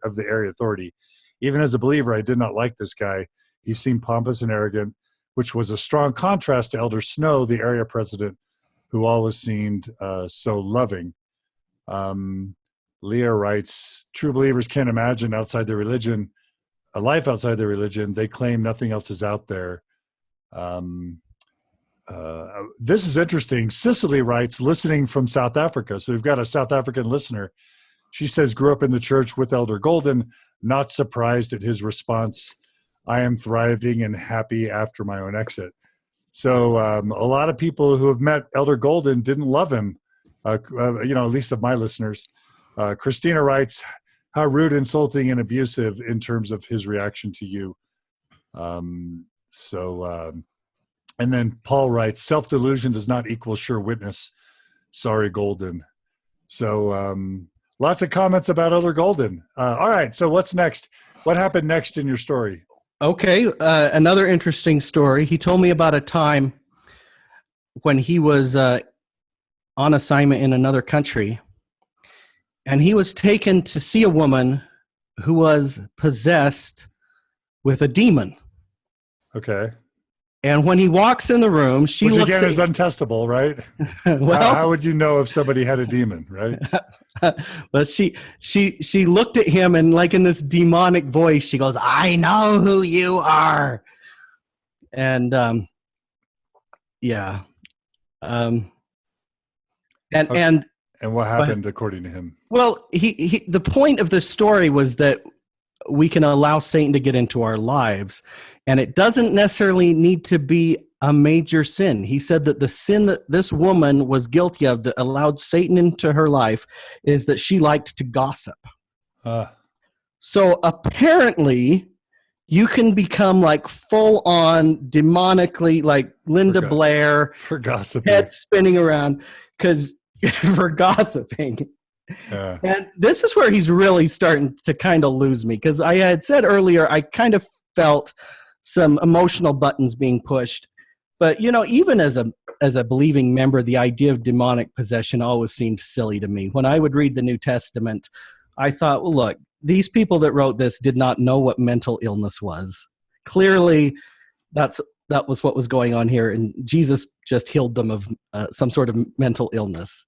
authority. Even as a believer, I did not like this guy. He seemed pompous and arrogant, which was a strong contrast to Elder Snow, the area president, who always seemed so loving. Leah writes, true believers can't imagine outside their religion, a life outside their religion. They claim nothing else is out there. This is interesting. Cicely writes, listening from South Africa. So we've got a South African listener. She says, grew up in the church with Elder Golden, not surprised at his response. I am thriving and happy after my own exit. So a lot of people who have met Elder Golden didn't love him, at least of my listeners. Christina writes, how rude, insulting, and abusive in terms of his reaction to you. And then Paul writes, self-delusion does not equal sure witness. Sorry, Golden. So lots of comments about Elder Golden. All right, so what's next? What happened next in your story? Okay, another interesting story. He told me about a time when he was on assignment in another country, and he was taken to see a woman who was possessed with a demon. Okay. And when he walks in the room, she which looks again at, is untestable, right? Well, how would you know if somebody had a demon, right? But she looked at him, and like in this demonic voice, she goes, I know who you are. And and what happened according to him? Well, he the point of this story was that we can allow Satan to get into our lives, and it doesn't necessarily need to be a major sin. He said that the sin that this woman was guilty of that allowed Satan into her life is that she liked to gossip. So apparently you can become like full on demonically, like Linda Blair, for gossiping, head spinning around because for gossiping. Yeah. And this is where he's really starting to kind of lose me, because I had said earlier I kind of felt some emotional buttons being pushed. But, even as a believing member, the idea of demonic possession always seemed silly to me. When I would read the New Testament, I thought, well, look, these people that wrote this did not know what mental illness was. Clearly, that was what was going on here, and Jesus just healed them of some sort of mental illness.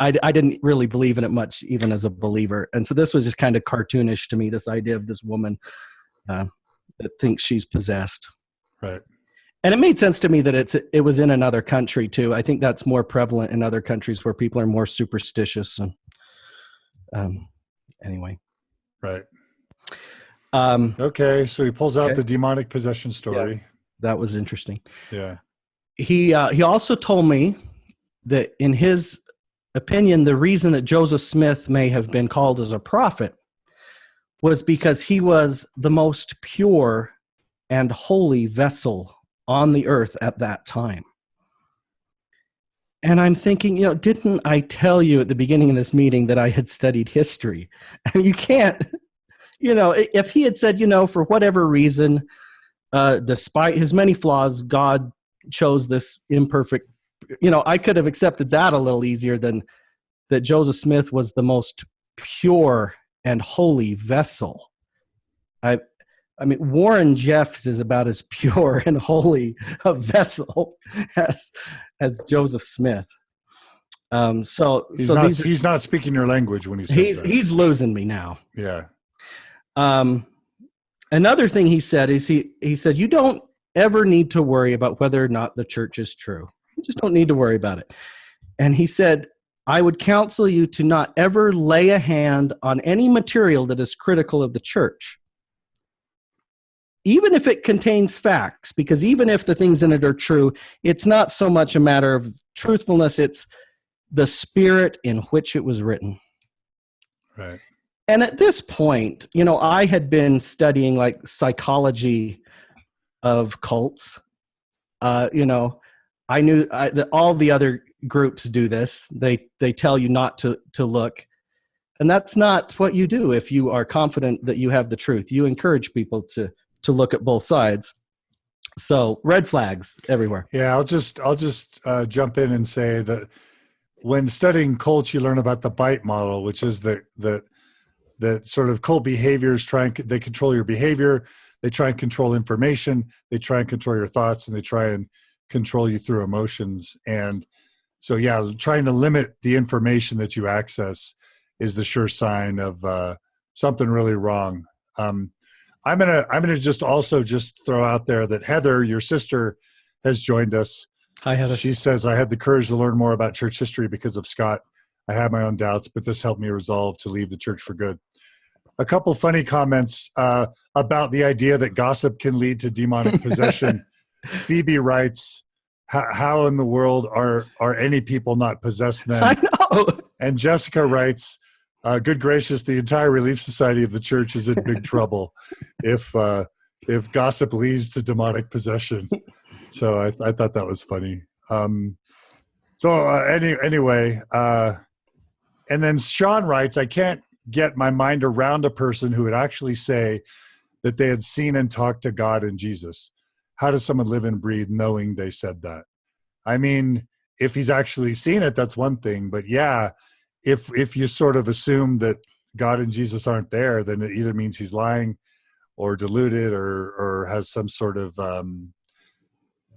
I didn't really believe in it much, even as a believer. And so this was just kind of cartoonish to me, this idea of this woman that thinks she's possessed. Right. And it made sense to me that it was in another country too. I think that's more prevalent in other countries where people are more superstitious. And anyway. Right. Okay, so he pulls out the demonic possession story. Yeah, that was interesting. Yeah. He also told me that in his opinion, the reason that Joseph Smith may have been called as a prophet was because he was the most pure and holy vessel on the earth at that time. And I'm thinking, didn't I tell you at the beginning of this meeting that I had studied history? I mean, you can't, if he had said, for whatever reason, despite his many flaws, God chose this imperfect, I could have accepted that a little easier than that Joseph Smith was the most pure and holy vessel. I mean, Warren Jeffs is about as pure and holy a vessel as Joseph Smith. He's not speaking your language when he says that. He's losing me now. Yeah. Another thing he said is he said, you don't ever need to worry about whether or not the church is true. You just don't need to worry about it. And he said, I would counsel you to not ever lay a hand on any material that is critical of the church, even if it contains facts, because even if the things in it are true, it's not so much a matter of truthfulness, it's the spirit in which it was written. Right. And at this point, I had been studying like psychology of cults. I knew that all the other groups do this. They tell you not to look. And that's not what you do if you are confident that you have the truth. You encourage people to look at both sides. So red flags everywhere. Yeah, I'll just jump in and say that when studying cults, you learn about the bite model, which is that sort of cult behaviors they control your behavior, they try and control information, they try and control your thoughts, and they try and control you through emotions. And so, yeah, trying to limit the information that you access is the sure sign of something really wrong. I'm gonna just throw out there that Heather, your sister, has joined us. Hi, Heather. She says, I had the courage to learn more about church history because of Scott. I had my own doubts, but this helped me resolve to leave the church for good. A couple funny comments about the idea that gossip can lead to demonic possession. Phoebe writes, how in the world are any people not possessed then? I know. And Jessica writes, good gracious, the entire Relief Society of the church is in big trouble if gossip leads to demonic possession. So I thought that was funny. Anyway, and then Sean writes, I can't get my mind around a person who would actually say that they had seen and talked to God and Jesus. How does someone live and breathe knowing they said that? I mean, if he's actually seen it, that's one thing. But yeah, if you sort of assume that God and Jesus aren't there, then it either means he's lying or deluded or has some sort of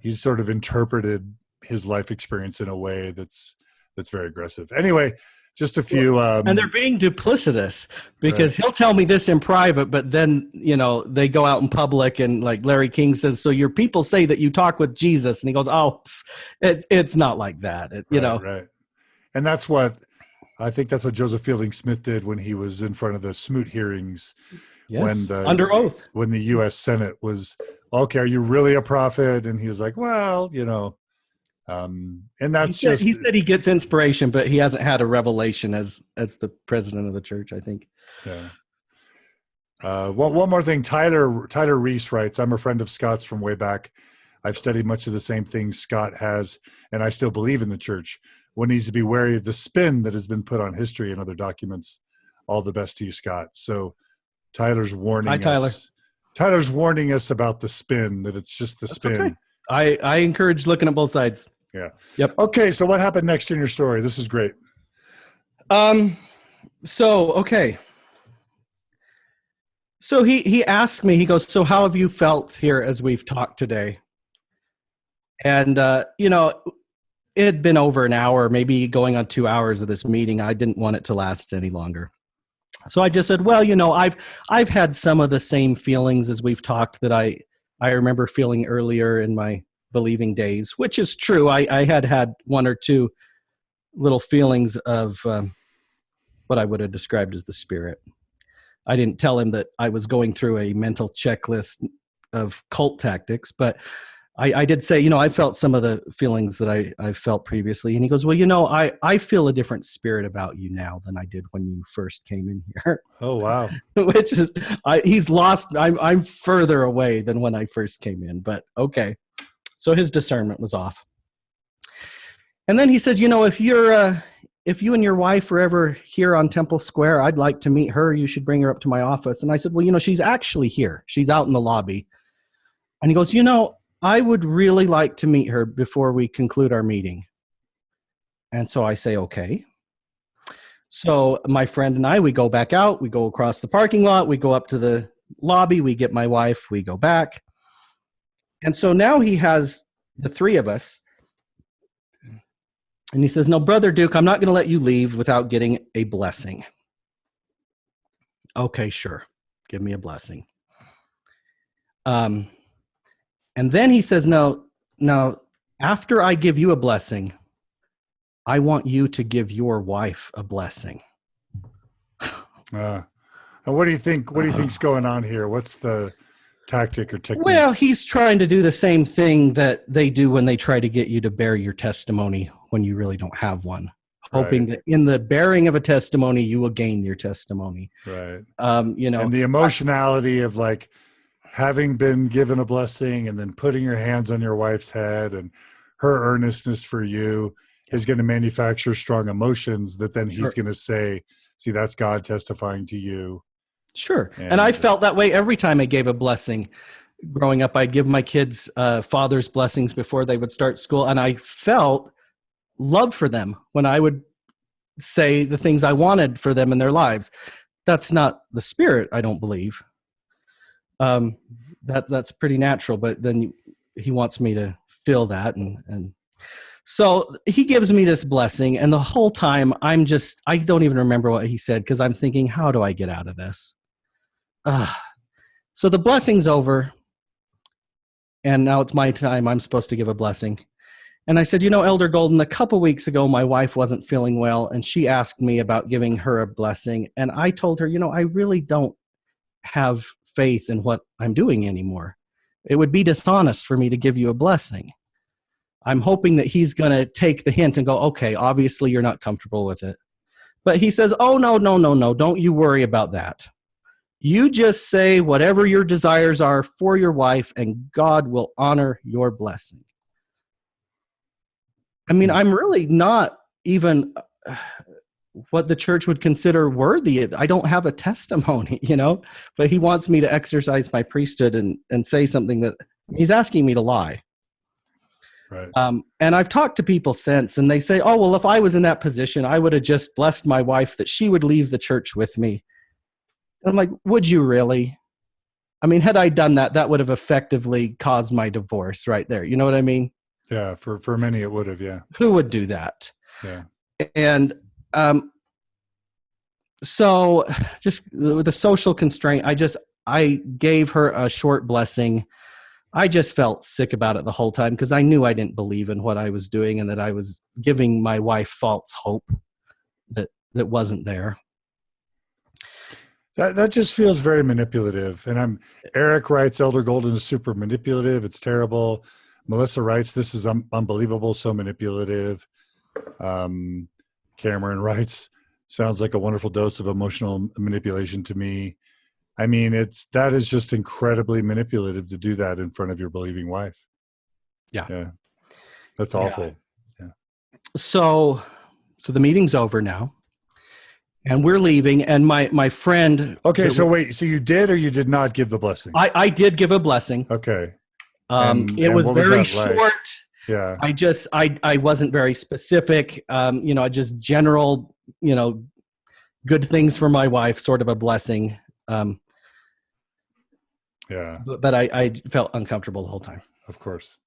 he's sort of interpreted his life experience in a way that's very aggressive. Anyway, just a few and they're being duplicitous because he'll tell me this in private, but then they go out in public, and like Larry King says, so your people say that you talk with Jesus, and he goes, oh, it's not like that. Right. And I think that's what Joseph Fielding Smith did when he was in front of the Smoot hearings. Yes, under oath. When the U.S. Senate was, okay, are you really a prophet? And he was like, well, and that's he said he gets inspiration, but he hasn't had a revelation as the president of the church, I think. Yeah. One more thing. Tyler Reese writes, I'm a friend of Scott's from way back. I've studied much of the same things Scott has, and I still believe in the church. One needs to be wary of the spin that has been put on history and other documents. All the best to you, Scott. So Tyler's warning us. Tyler. Tyler's warning us about the spin, that it's just the spin. Okay. I encourage looking at both sides. Yeah. Yep. Okay, so what happened next in your story? This is great. So he asked me, he goes, so how have you felt here as we've talked today? And, it had been over an hour, maybe going on 2 hours of this meeting. I didn't want it to last any longer. So I just said, well, I've had some of the same feelings as we've talked that I remember feeling earlier in my believing days, which is true. I had one or two little feelings of what I would have described as the Spirit. I didn't tell him that I was going through a mental checklist of cult tactics, but I did say, I felt some of the feelings that I felt previously. And he goes, well, I feel a different spirit about you now than I did when you first came in here. Oh, wow. Which is, he's lost. I'm further away than when I first came in, but okay. So his discernment was off. And then he said, if you and your wife are ever here on Temple Square, I'd like to meet her. You should bring her up to my office. And I said, well, she's actually here. She's out in the lobby. And he goes, I would really like to meet her before we conclude our meeting. And so I say, okay. So my friend and I, we go back out, we go across the parking lot, we go up to the lobby, we get my wife, we go back. And so now he has the three of us. And he says, no, Brother Duke, I'm not going to let you leave without getting a blessing. Okay, sure. Give me a blessing. And then he says, no, after I give you a blessing, I want you to give your wife a blessing. And what do you think? What do you think's going on here? What's the tactic or technique? Well, he's trying to do the same thing that they do when they try to get you to bear your testimony when you really don't have one. Hoping that in the bearing of a testimony, you will gain your testimony. Right. And the emotionality of like having been given a blessing and then putting your hands on your wife's head and her earnestness for you. is going to manufacture strong emotions that then he's Sure. going to say, see, that's God testifying to you. Sure. And I felt that way every time I gave a blessing. Growing up, I'd give my kids father's blessings before they would start school. And I felt love for them when I would say the things I wanted for them in their lives. That's not the spirit, I don't believe. That's pretty natural, but then he wants me to feel that. And so he gives me this blessing. And the whole time I don't even remember what he said because I'm thinking, how do I get out of this? So the blessing's over. And now it's my time. I'm supposed to give a blessing. And I said, Elder Golden, a couple weeks ago, my wife wasn't feeling well, and she asked me about giving her a blessing. And I told her, I really don't have faith in what I'm doing anymore. It would be dishonest for me to give you a blessing. I'm hoping that he's going to take the hint and go, okay, obviously you're not comfortable with it. But he says, oh, no, don't you worry about that. You just say whatever your desires are for your wife, and God will honor your blessing. I mean, I'm really not even what the church would consider worthy. I don't have a testimony, but he wants me to exercise my priesthood and say something that he's asking me to lie. Right. And I've talked to people since, and they say, oh, well, if I was in that position, I would have just blessed my wife that she would leave the church with me. I'm like, would you really? I mean, had I done that, that would have effectively caused my divorce right there. You know what I mean? Yeah, for many it would have, yeah. Who would do that? Yeah. And so just with the social constraint, I gave her a short blessing. I just felt sick about it the whole time because I knew I didn't believe in what I was doing and that I was giving my wife false hope that wasn't there. That just feels very manipulative. And Eric writes, Elder Golden is super manipulative. It's terrible. Melissa writes, this is unbelievable, so manipulative. Cameron writes, sounds like a wonderful dose of emotional manipulation to me. I mean, that is just incredibly manipulative to do that in front of your believing wife. Yeah. That's awful. Yeah. So the meeting's over now. And we're leaving, and my friend... Okay, so wait, so you did or you did not give the blessing? I did give a blessing. Okay. It was very short. Like? Yeah. I wasn't very specific. Just general, good things for my wife, sort of a blessing. Yeah. But I felt uncomfortable the whole time. Of course.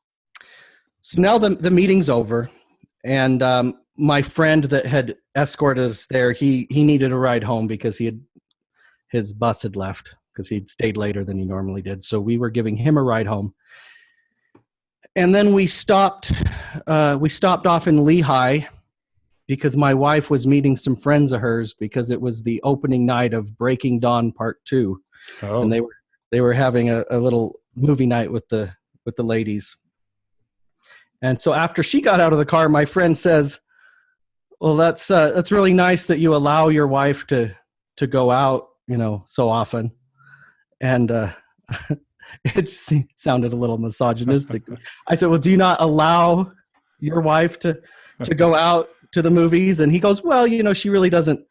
So now the meeting's over, and my friend that had escorted us there, he needed a ride home because his bus had left because he'd stayed later than he normally did. So we were giving him a ride home. And then we stopped off in Lehigh because my wife was meeting some friends of hers because it was the opening night of Breaking Dawn Part 2. Oh. And they were having a little movie night with the ladies. And so after she got out of the car, my friend says, well, that's really nice that you allow your wife to go out, so often. And it just sounded a little misogynistic. I said, well, do you not allow your wife to go out to the movies? And he goes, well, she really doesn't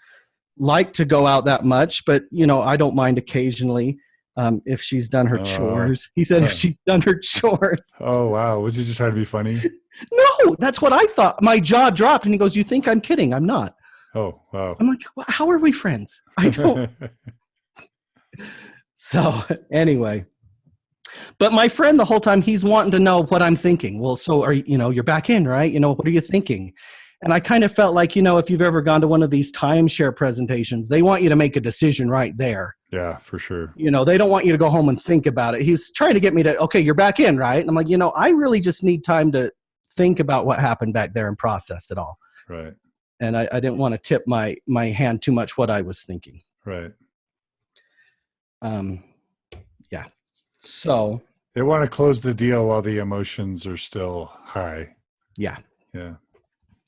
like to go out that much, but, I don't mind occasionally if she's done her chores. He said if she's done her chores. Oh, wow. Was he just trying to be funny? No, that's what I thought. My jaw dropped, and he goes, you think I'm kidding? I'm not. Oh, wow. I'm like, well, how are we friends? I don't. So anyway, but my friend the whole time, he's wanting to know what I'm thinking. Well, so are you're back in, right? What are you thinking? And I kind of felt like, if you've ever gone to one of these timeshare presentations, they want you to make a decision right there. Yeah, for sure. They don't want you to go home and think about it. He's trying to get me to, okay, you're back in, right? And I'm like, I really just need time to think about what happened back there and process it all. Right. And I didn't want to tip my hand too much what I was thinking. Right. Yeah. So they want to close the deal while the emotions are still high. Yeah. Yeah.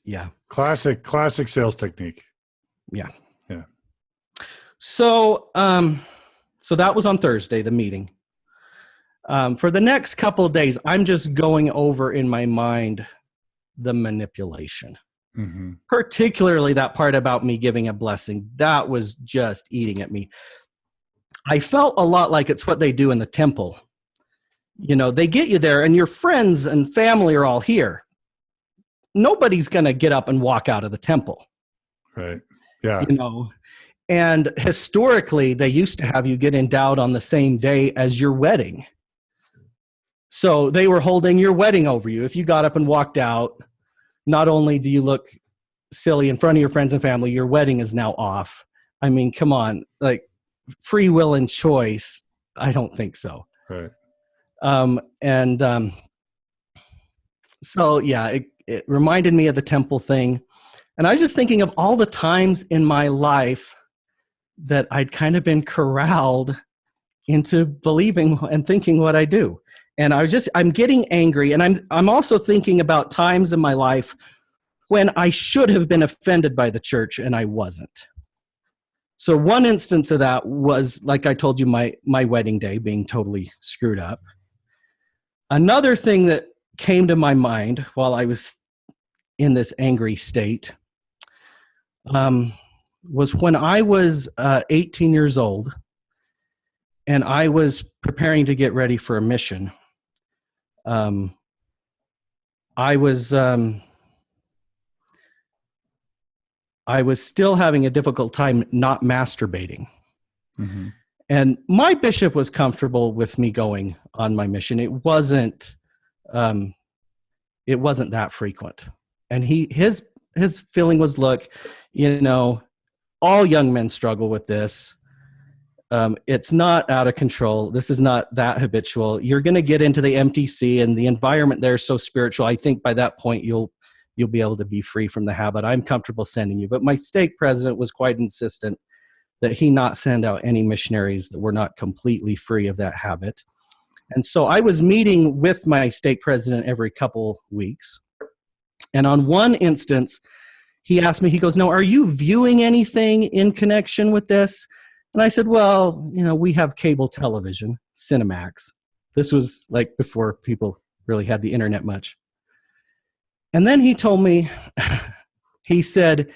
Yeah. Classic sales technique. Yeah. Yeah. So that was on Thursday, the meeting. For the next couple of days, I'm just going over in my mind the manipulation. Mm-hmm. Particularly that part about me giving a blessing. That was just eating at me. I felt a lot like it's what they do in the temple. You know, they get you there and your friends and family are all here. Nobody's going to get up and walk out of the temple. Right. Yeah. You know, and historically, they used to have you get endowed on the same day as your wedding. So they were holding your wedding over you. If you got up and walked out, not only do you look silly in front of your friends and family, your wedding is now off. I mean, come on, like free will and choice. I don't think so. Right. So yeah, it reminded me of the temple thing. And I was just thinking of all the times in my life that I'd kind of been corralled into believing and thinking what I do. And I'm getting angry. And I'm also thinking about times in my life when I should have been offended by the church and I wasn't. So one instance of that was, like I told you, my wedding day being totally screwed up. Another thing that came to my mind while I was in this angry state was when I was 18 years old and I was preparing to get ready for a mission. I was still having a difficult time not masturbating. Mm-hmm. And my bishop was comfortable with me going on my mission. It wasn't that frequent. And his feeling was, look, you know, all young men struggle with this. It's not out of control. This is not that habitual. You're going to get into the MTC and the environment there is so spiritual. I think by that point you'll be able to be free from the habit. I'm comfortable sending you. But my stake president was quite insistent that he not send out any missionaries that were not completely free of that habit. And so I was meeting with my stake president every couple weeks. And on one instance, he asked me, he goes, "No, are you viewing anything in connection with this?" And I said, "Well, you know, we have cable television, Cinemax." This was like before people really had the internet much. And then he told me, he said,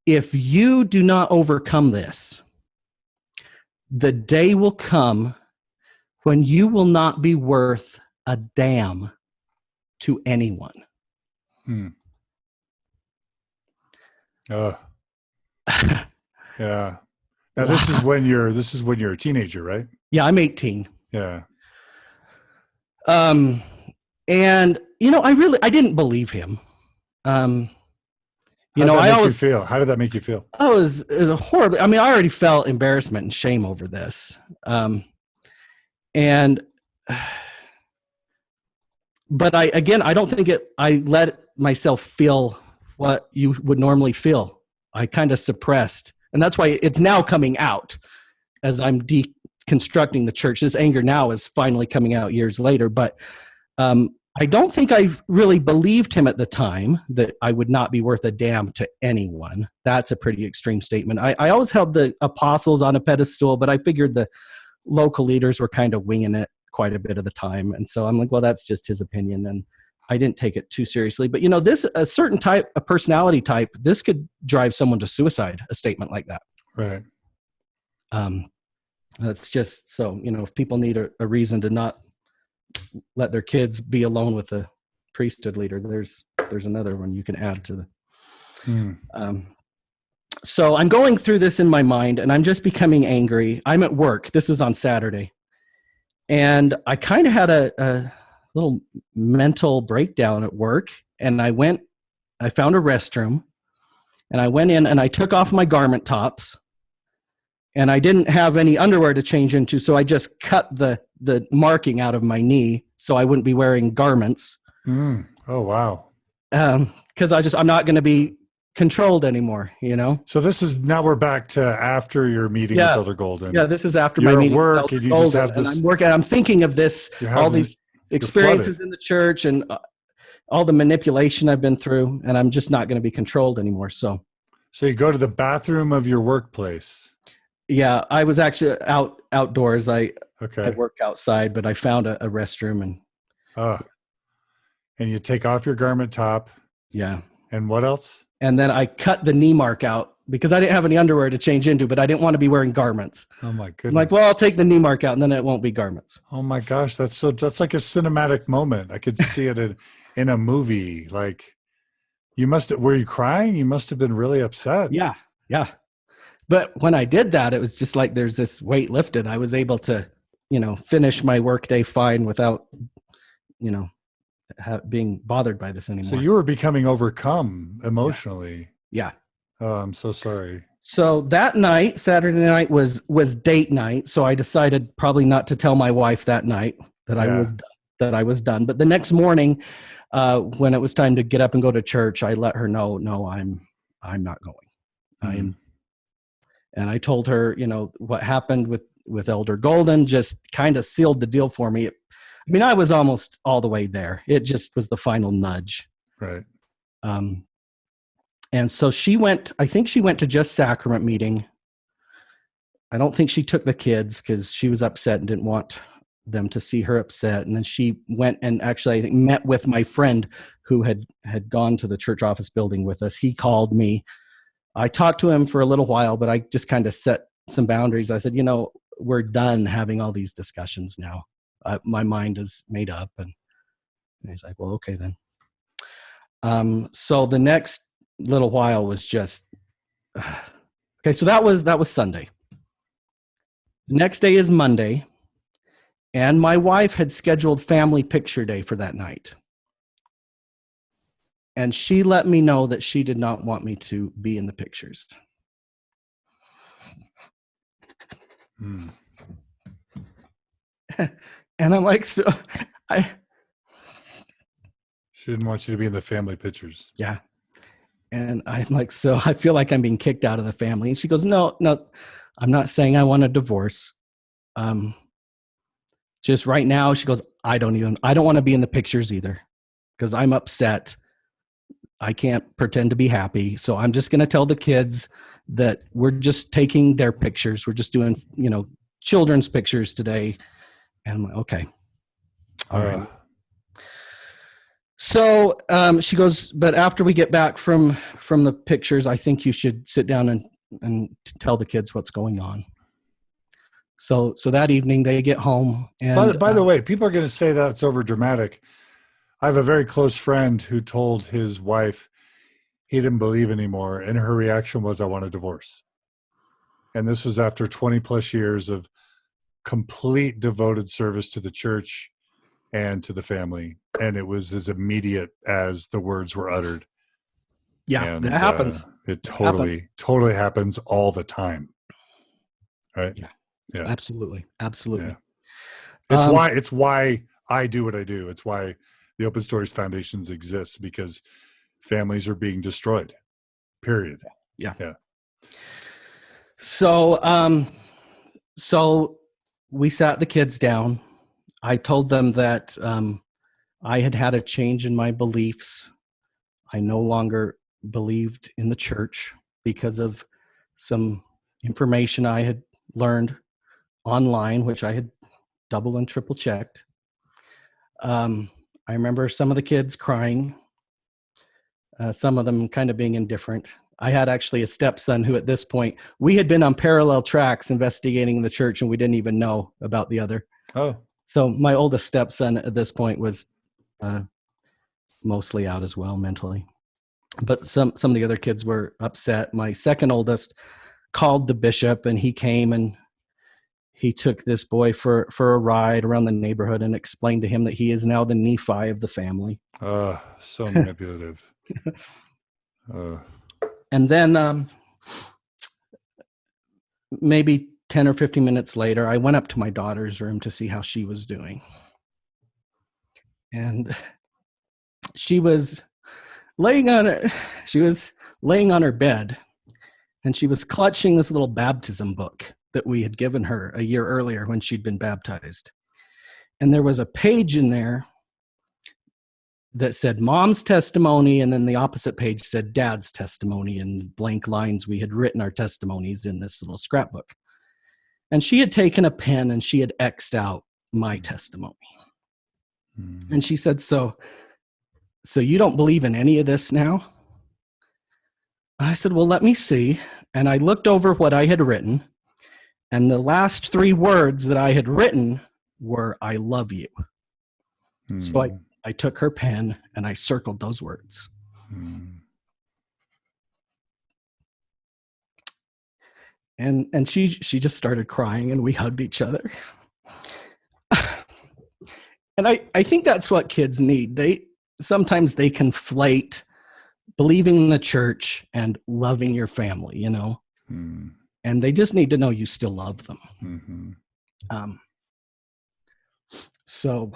"If you do not overcome this, the day will come when you will not be worth a damn to anyone." Hmm. Yeah. Now this is when you're a teenager, right? Yeah, I'm 18. Yeah. And you know, I didn't believe him. How did that make you feel? Oh, it was a horrible. I mean, I already felt embarrassment and shame over this. But I don't think I let myself feel what you would normally feel. I kind of suppressed. And that's why it's now coming out as I'm deconstructing the church. This anger now is finally coming out years later. But I don't think I really believed him at the time that I would not be worth a damn to anyone. That's a pretty extreme statement. I always held the apostles on a pedestal, but I figured the local leaders were kind of winging it quite a bit of the time. And so I'm like, well, that's just his opinion. And I didn't take it too seriously. But, you know, a certain type, a personality type, this could drive someone to suicide, a statement like that. Right. That's just so, you know, if people need a reason to not let their kids be alone with a priesthood leader, there's another one you can add to the. So I'm going through this in my mind and I'm just becoming angry. I'm at work. This was on Saturday. And I kind of had a little mental breakdown at work. And I found a restroom and I went in and I took off my garment tops and I didn't have any underwear to change into. So I just cut the marking out of my knee so I wouldn't be wearing garments. Oh, wow. Because I'm not going to be controlled anymore, you know? So now we're back to after your meeting with Elder Golden. Yeah, this is after my meeting with Elder Golden, just have this. And I'm working. I'm thinking of this, all these experiences in the church and all the manipulation I've been through, and I'm just not going to be controlled anymore. So you go to the bathroom of your workplace. Yeah, I was actually outdoors. I work outside, but I found a restroom and you take off your garment top. Yeah. And what else? And then I cut the knee mark out because I didn't have any underwear to change into, but I didn't want to be wearing garments. Oh my So goodness. I'm like, well, I'll take the knee mark out and then it won't be garments. Oh my gosh. That's like a cinematic moment. I could see it in a movie. Like were you crying? You must have been really upset. Yeah. Yeah. But when I did that, it was just like there's this weight lifted. I was able to, finish my workday fine without, being bothered by this anymore. So you were becoming overcome emotionally. Yeah. Oh, I'm so sorry. So that night, Saturday night was date night. So I decided probably not to tell my wife that night that I was done. But the next morning, when it was time to get up and go to church, I let her know, no, I'm not going. And I told her, what happened with Elder Golden just kind of sealed the deal for me. I was almost all the way there. It just was the final nudge. Right. And so I think she went to just sacrament meeting. I don't think she took the kids because she was upset and didn't want them to see her upset. And then she went and actually, I think, met with my friend who had gone to the church office building with us. He called me. I talked to him for a little while, but I just kind of set some boundaries. I said, we're done having all these discussions now. My mind is made up. And he's like, well, okay then. So the next little while was just, okay. So that was Sunday. The next day is Monday. And my wife had scheduled family picture day for that night. And she let me know that she did not want me to be in the pictures. And I'm like, so she didn't want you to be in the family pictures. Yeah. And I'm like, so I feel like I'm being kicked out of the family. And she goes, no, I'm not saying I want a divorce. Just right now, she goes, I don't want to be in the pictures either because I'm upset. I can't pretend to be happy. So I'm just going to tell the kids that we're just taking their pictures. We're just doing, children's pictures today. And I'm like, okay. All right. So she goes, but after we get back from the pictures, I think you should sit down and tell the kids what's going on. So that evening they get home. And by the way, people are going to say that's over dramatic. I have a very close friend who told his wife he didn't believe anymore. And her reaction was, I want a divorce. And this was after 20 plus years of complete devoted service to the church and to the family. And it was as immediate as the words were uttered. Yeah, and, that happens. It totally happens all the time. Right? Yeah. Absolutely. Yeah. It's why I do what I do. It's why the Open Stories Foundations exists, because families are being destroyed. Period. Yeah. Yeah. So we sat the kids down. I told them that I had a change in my beliefs. I no longer believed in the church because of some information I had learned online, which I had double and triple checked. I remember some of the kids crying, some of them kind of being indifferent. I had actually a stepson who at this point, we had been on parallel tracks investigating the church and we didn't even know about the other. Oh. So my oldest stepson at this point was mostly out as well mentally. But some of the other kids were upset. My second oldest called the bishop and he came and he took this boy for a ride around the neighborhood and explained to him that he is now the Nephi of the family. So manipulative. And then maybe 10 or 15 minutes later, I went up to my daughter's room to see how she was doing. And she was laying on her bed and she was clutching this little baptism book that we had given her a year earlier when she'd been baptized. And there was a page in there that said mom's testimony, and then the opposite page said dad's testimony, and blank lines. We had written our testimonies in this little scrapbook. And she had taken a pen and she had X'd out my testimony. And she said, so you don't believe in any of this now? I said, well, let me see. And I looked over what I had written. And the last 3 words that I had written were, I love you. So I took her pen and I circled those words. And she just started crying and we hugged each other. And I think that's what kids need. Sometimes they conflate believing in the church and loving your family, you know, and they just need to know you still love them. So,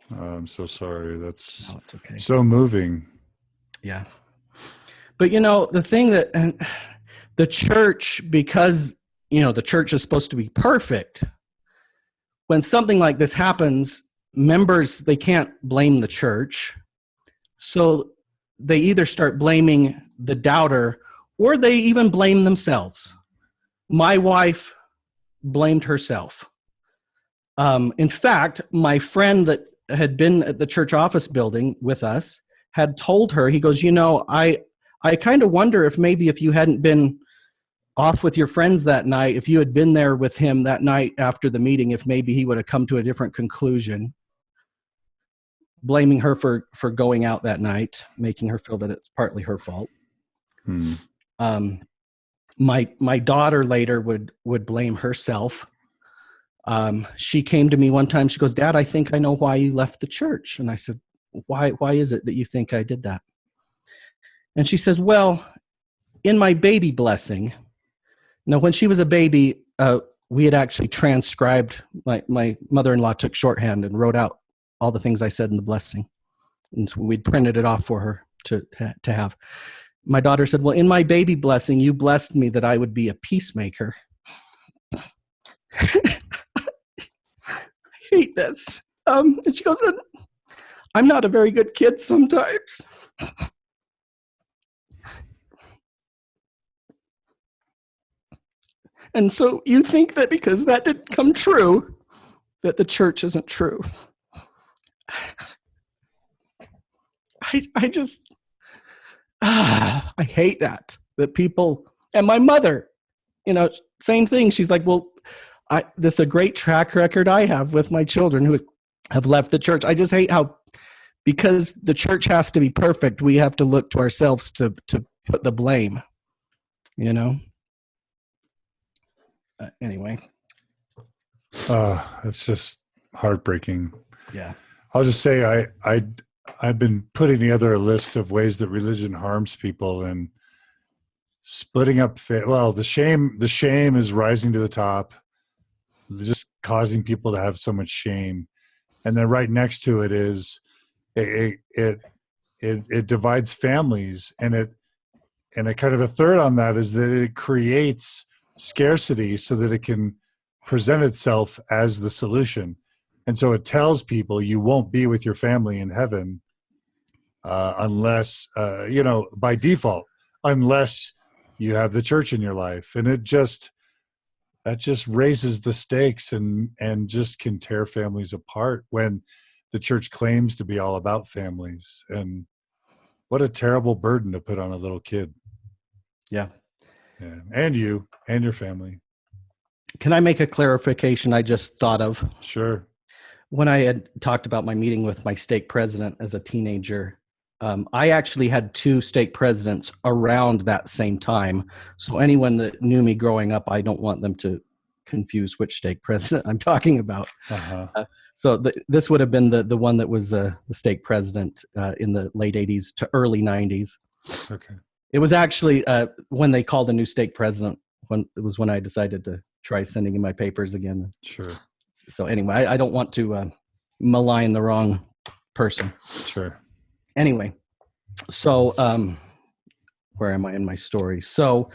I'm so sorry. That's it's okay. So moving. Yeah. But, you know, the thing that the church, because, you know, the church is supposed to be perfect, when something like this happens, members, they can't blame the church. So they either start blaming the doubter or they even blame themselves. My wife blamed herself. In fact, my friend that had been at the church office building with us had told her, he goes, you know, I kind of wonder if maybe if you hadn't been off with your friends that night, if you had been there with him that night after the meeting, if maybe he would have come to a different conclusion, blaming her for going out that night, making her feel that it's partly her fault. My daughter later would blame herself. She came to me one time. She goes, Dad, I think I know why you left the church. And I said, why is it that you think I did that? And she says, well, in my baby blessing, now when she was a baby, we had actually transcribed, my mother-in-law took shorthand and wrote out all the things I said in the blessing. And so we'd printed it off for her to have. My daughter said, well, in my baby blessing, you blessed me that I would be a peacemaker. I hate this. And she goes, I'm not a very good kid sometimes. And so you think that because that didn't come true, that the church isn't true. I just, I hate that people, and my mother, you know, same thing. She's like, well, this is a great track record I have with my children who have left the church. I just hate how, because the church has to be perfect, we have to look to ourselves to put the blame, you know? Anyway. It's just heartbreaking. Yeah. I'll just say I've been putting together a list of ways that religion harms people and splitting up. Well, the shame is rising to the top, just causing people to have so much shame. And then right next to it is it divides families, and it kind of a third on that is that it creates scarcity so that it can present itself as the solution. And so it tells people you won't be with your family in heaven unless, by default, unless you have the church in your life. And that just raises the stakes and just can tear families apart when the church claims to be all about families. And what a terrible burden to put on a little kid. Yeah. Yeah. And you and your family. Can I make a clarification I just thought of? Sure. When I had talked about my meeting with my stake president as a teenager, I actually had 2 stake presidents around that same time. So anyone that knew me growing up, I don't want them to confuse which stake president I'm talking about. So this would have been the one that was the stake president in the late 80s to early 90s. Okay. It was actually when they called a new stake president, when I decided to try sending in my papers again. Sure. So anyway, I don't want to malign the wrong person. Sure. Anyway, so where am I in my story? So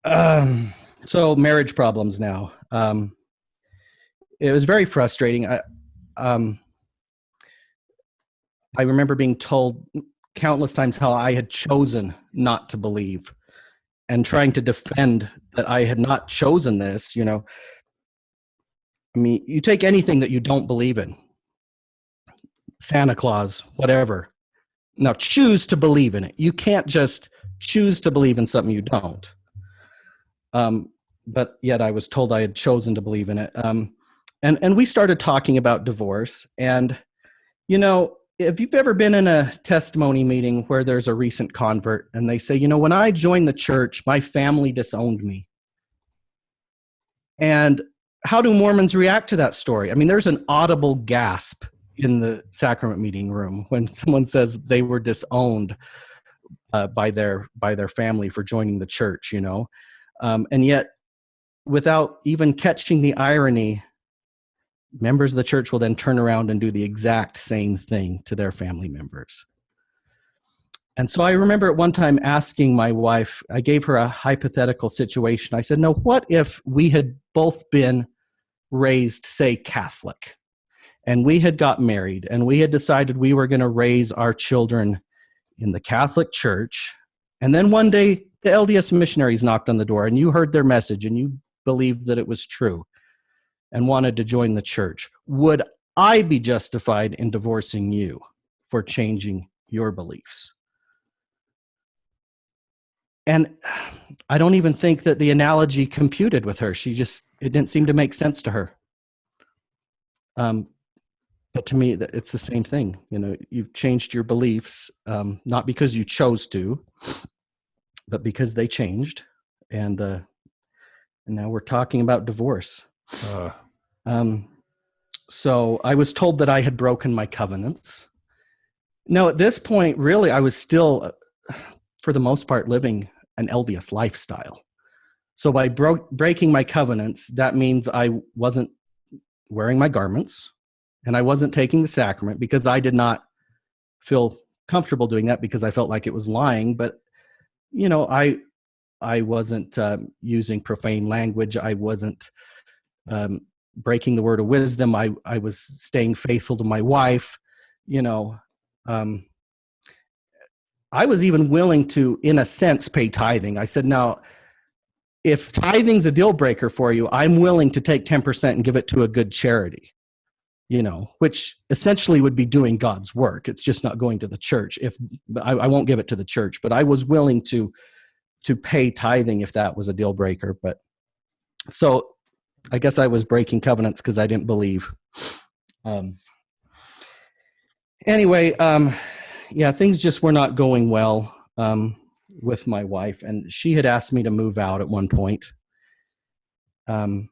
marriage problems now. It was very frustrating. I remember being told countless times how I had chosen not to believe and trying to defend that I had not chosen this, you know. I mean, you take anything that you don't believe in. Santa Claus, whatever. Now choose to believe in it. You can't just choose to believe in something you don't. But yet I was told I had chosen to believe in it. And we started talking about divorce. And, you know, if you've ever been in a testimony meeting where there's a recent convert and they say, you know, when I joined the church, my family disowned me. And how do Mormons react to that story? I mean, there's an audible gasp in the sacrament meeting room when someone says they were disowned by their family for joining the church, you know. And yet, without even catching the irony, members of the church will then turn around and do the exact same thing to their family members. And so I remember at one time asking my wife, I gave her a hypothetical situation. I said, no, what if we had both been raised, say, Catholic, and we had got married, and we had decided we were going to raise our children in the Catholic Church, and then one day the LDS missionaries knocked on the door, and you heard their message, and you believed that it was true, and wanted to join the church. Would I be justified in divorcing you for changing your beliefs? And I don't even think that the analogy computed with her. It didn't seem to make sense to her. But to me, it's the same thing. You know, you've changed your beliefs, not because you chose to, but because they changed. And now we're talking about divorce. So I was told that I had broken my covenants. Now, at this point, really, I was still, for the most part, living an LDS lifestyle. So by breaking my covenants, that means I wasn't wearing my garments and I wasn't taking the sacrament because I did not feel comfortable doing that because I felt like it was lying. But, you know, I wasn't using profane language. I wasn't breaking the word of wisdom. I was staying faithful to my wife, you know. I was even willing to, in a sense, pay tithing. I said, now, if tithing's a deal breaker for you, I'm willing to take 10% and give it to a good charity, you know, which essentially would be doing God's work. It's just not going to the church. I won't give it to the church, but I was willing to pay tithing if that was a deal breaker. But so I guess I was breaking covenants because I didn't believe. Anyway, yeah, things just were not going well with my wife, and she had asked me to move out at one point. And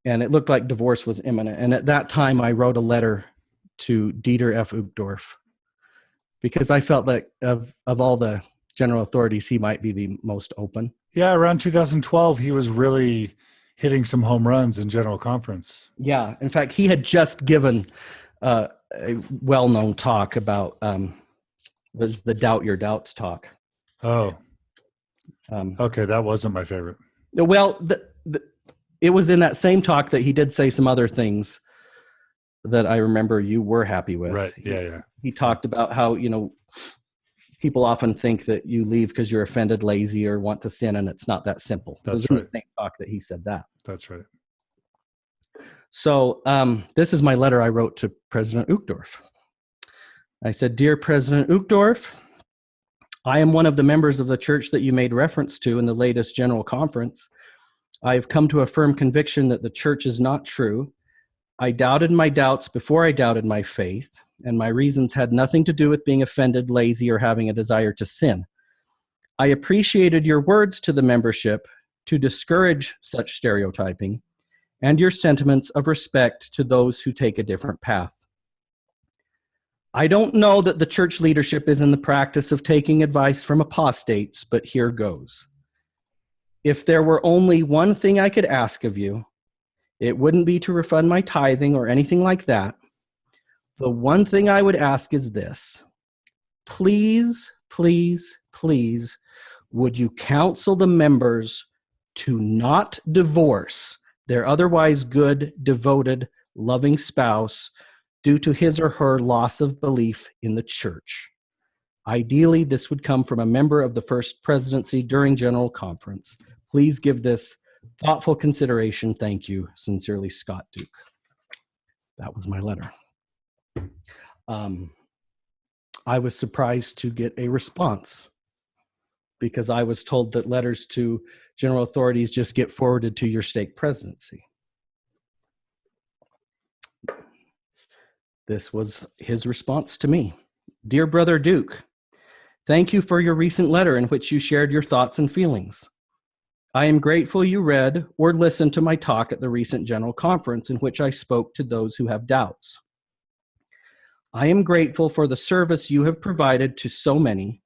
it looked like divorce was imminent. And at that time, I wrote a letter to Dieter F. Uchtdorf because I felt like of all the general authorities, he might be the most open. Yeah, around 2012, he was really hitting some home runs in General Conference. Yeah, in fact, he had just given a well-known talk about was the Doubt Your Doubts talk. Oh, okay, that wasn't my favorite. Well, it was in that same talk that he did say some other things that I remember you were happy with. Right, yeah. He talked about how, you know, people often think that you leave because you're offended, lazy, or want to sin, and it's not that simple. That's it was right. in the same talk that he said that. That's right. So this is my letter I wrote to President Uchtdorf. I said, Dear President Uchtdorf, I am one of the members of the church that you made reference to in the latest General Conference. I have come to a firm conviction that the church is not true. I doubted my doubts before I doubted my faith, and my reasons had nothing to do with being offended, lazy, or having a desire to sin. I appreciated your words to the membership to discourage such stereotyping and your sentiments of respect to those who take a different path. I don't know that the church leadership is in the practice of taking advice from apostates, but here goes. If there were only one thing I could ask of you, it wouldn't be to refund my tithing or anything like that. The one thing I would ask is this. Please, please, please, would you counsel the members to not divorce their otherwise good, devoted, loving spouse due to his or her loss of belief in the church? Ideally, this would come from a member of the First Presidency during General Conference. Please give this thoughtful consideration. Thank you. Sincerely, Scott Duke. That was my letter. I was surprised to get a response, because I was told that letters to general authorities just get forwarded to your stake presidency. This was his response to me. Dear Brother Duke, thank you for your recent letter in which you shared your thoughts and feelings. I am grateful you read or listened to my talk at the recent General Conference in which I spoke to those who have doubts. I am grateful for the service you have provided to so many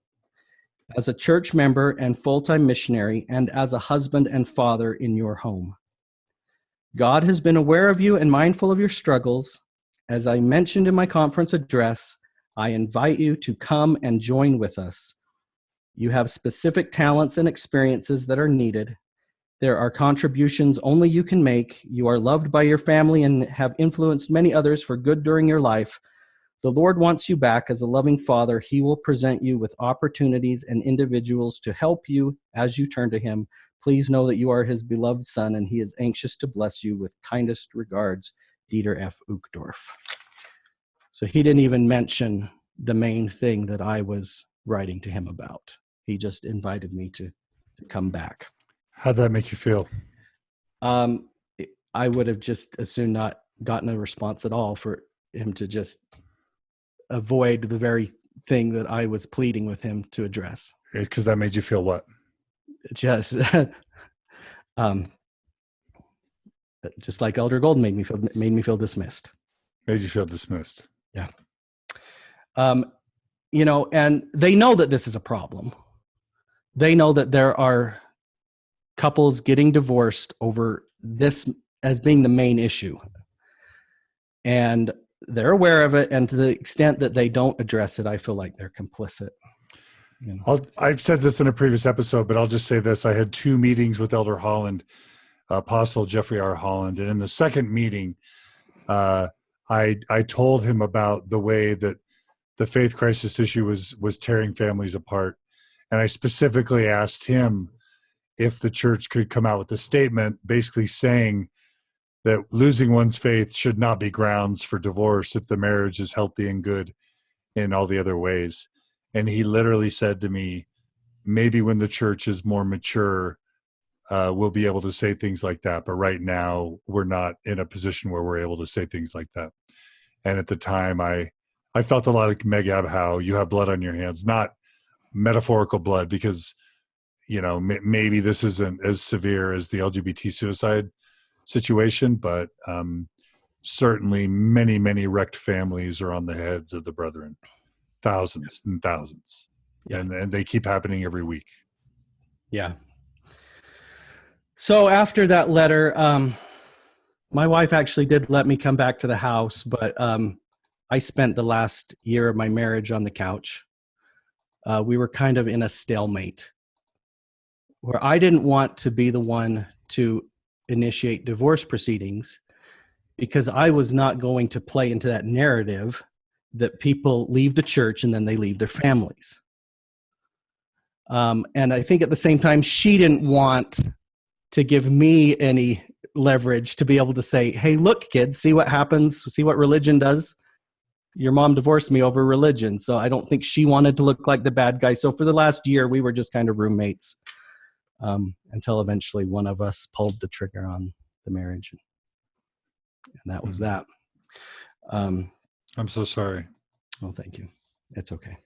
as a church member and full-time missionary, and as a husband and father in your home. God has been aware of you and mindful of your struggles. As I mentioned in my conference address, I invite you to come and join with us. You have specific talents and experiences that are needed. There are contributions only you can make. You are loved by your family and have influenced many others for good during your life. The Lord wants you back as a loving Father. He will present you with opportunities and individuals to help you as you turn to Him. Please know that you are His beloved Son, and He is anxious to bless you. With kindest regards, Dieter F. Uchtdorf. So he didn't even mention the main thing that I was writing to him about. He just invited me to come back. How'd that make you feel? I would have just as soon not gotten a response at all, for him to just avoid the very thing that I was pleading with him to address. Because that made you feel what? Just like Elder Golden made me feel dismissed. Made you feel dismissed. Yeah. And they know that this is a problem. They know that there are couples getting divorced over this as being the main issue. And they're aware of it. And to the extent that they don't address it, I feel like they're complicit. You know? I've said this in a previous episode, but I'll just say this. I had 2 meetings with Elder Holland, Apostle Jeffrey R. Holland. And in the second meeting, I told him about the way that the faith crisis issue was tearing families apart. And I specifically asked him if the church could come out with a statement basically saying that losing one's faith should not be grounds for divorce if the marriage is healthy and good in all the other ways. And he literally said to me, maybe when the church is more mature, we'll be able to say things like that. But right now, we're not in a position where we're able to say things like that. And at the time, I felt a lot like Megab, how you have blood on your hands, not metaphorical blood, because, you know, maybe this isn't as severe as the LGBT suicide situation, but certainly many, many wrecked families are on the heads of the brethren. Thousands and thousands. Yeah. And they keep happening every week. Yeah. So after that letter, my wife actually did let me come back to the house, but I spent the last year of my marriage on the couch. We were kind of in a stalemate where I didn't want to be the one to initiate divorce proceedings, because I was not going to play into that narrative that people leave the church and then they leave their families. And I think at the same time, she didn't want to give me any leverage to be able to say, hey, look, kids, see what happens, see what religion does. Your mom divorced me over religion. So I don't think she wanted to look like the bad guy. So for the last year, we were just kind of roommates until eventually one of us pulled the trigger on the marriage. And that was that. I'm so sorry. Oh, thank you. It's okay.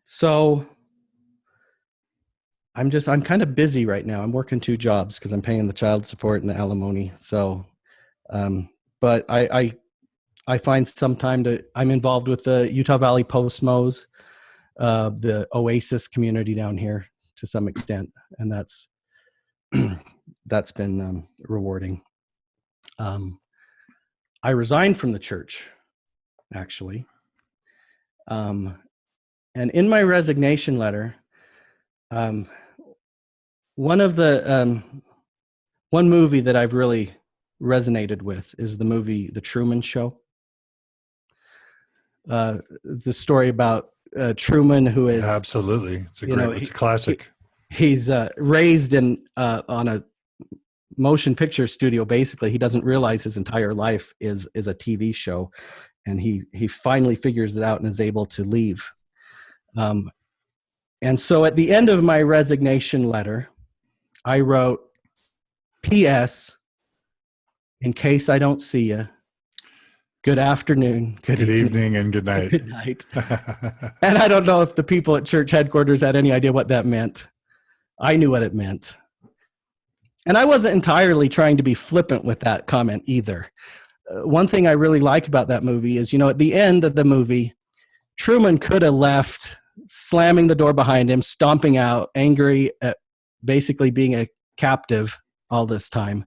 So I'm kind of busy right now. I'm working 2 jobs because I'm paying the child support and the alimony. So, but I find some time I'm involved with the Utah Valley Postmos, the Oasis community down here to some extent. And that's been rewarding. I resigned from the church, actually. And in my resignation letter, one movie that I've really resonated with is the movie The Truman Show. It's a story about Truman, who is absolutely, it's a classic. He's raised on a motion picture studio. Basically, he doesn't realize his entire life is a TV show, and he finally figures it out and is able to leave. And so at the end of my resignation letter, I wrote, P.S. in case I don't see you, good afternoon, good evening, and good night. Good night. And I don't know if the people at church headquarters had any idea what that meant. I knew what it meant. And I wasn't entirely trying to be flippant with that comment either. One thing I really like about that movie is, at the end of the movie, Truman could have left, slamming the door behind him, stomping out, angry at basically being a captive all this time.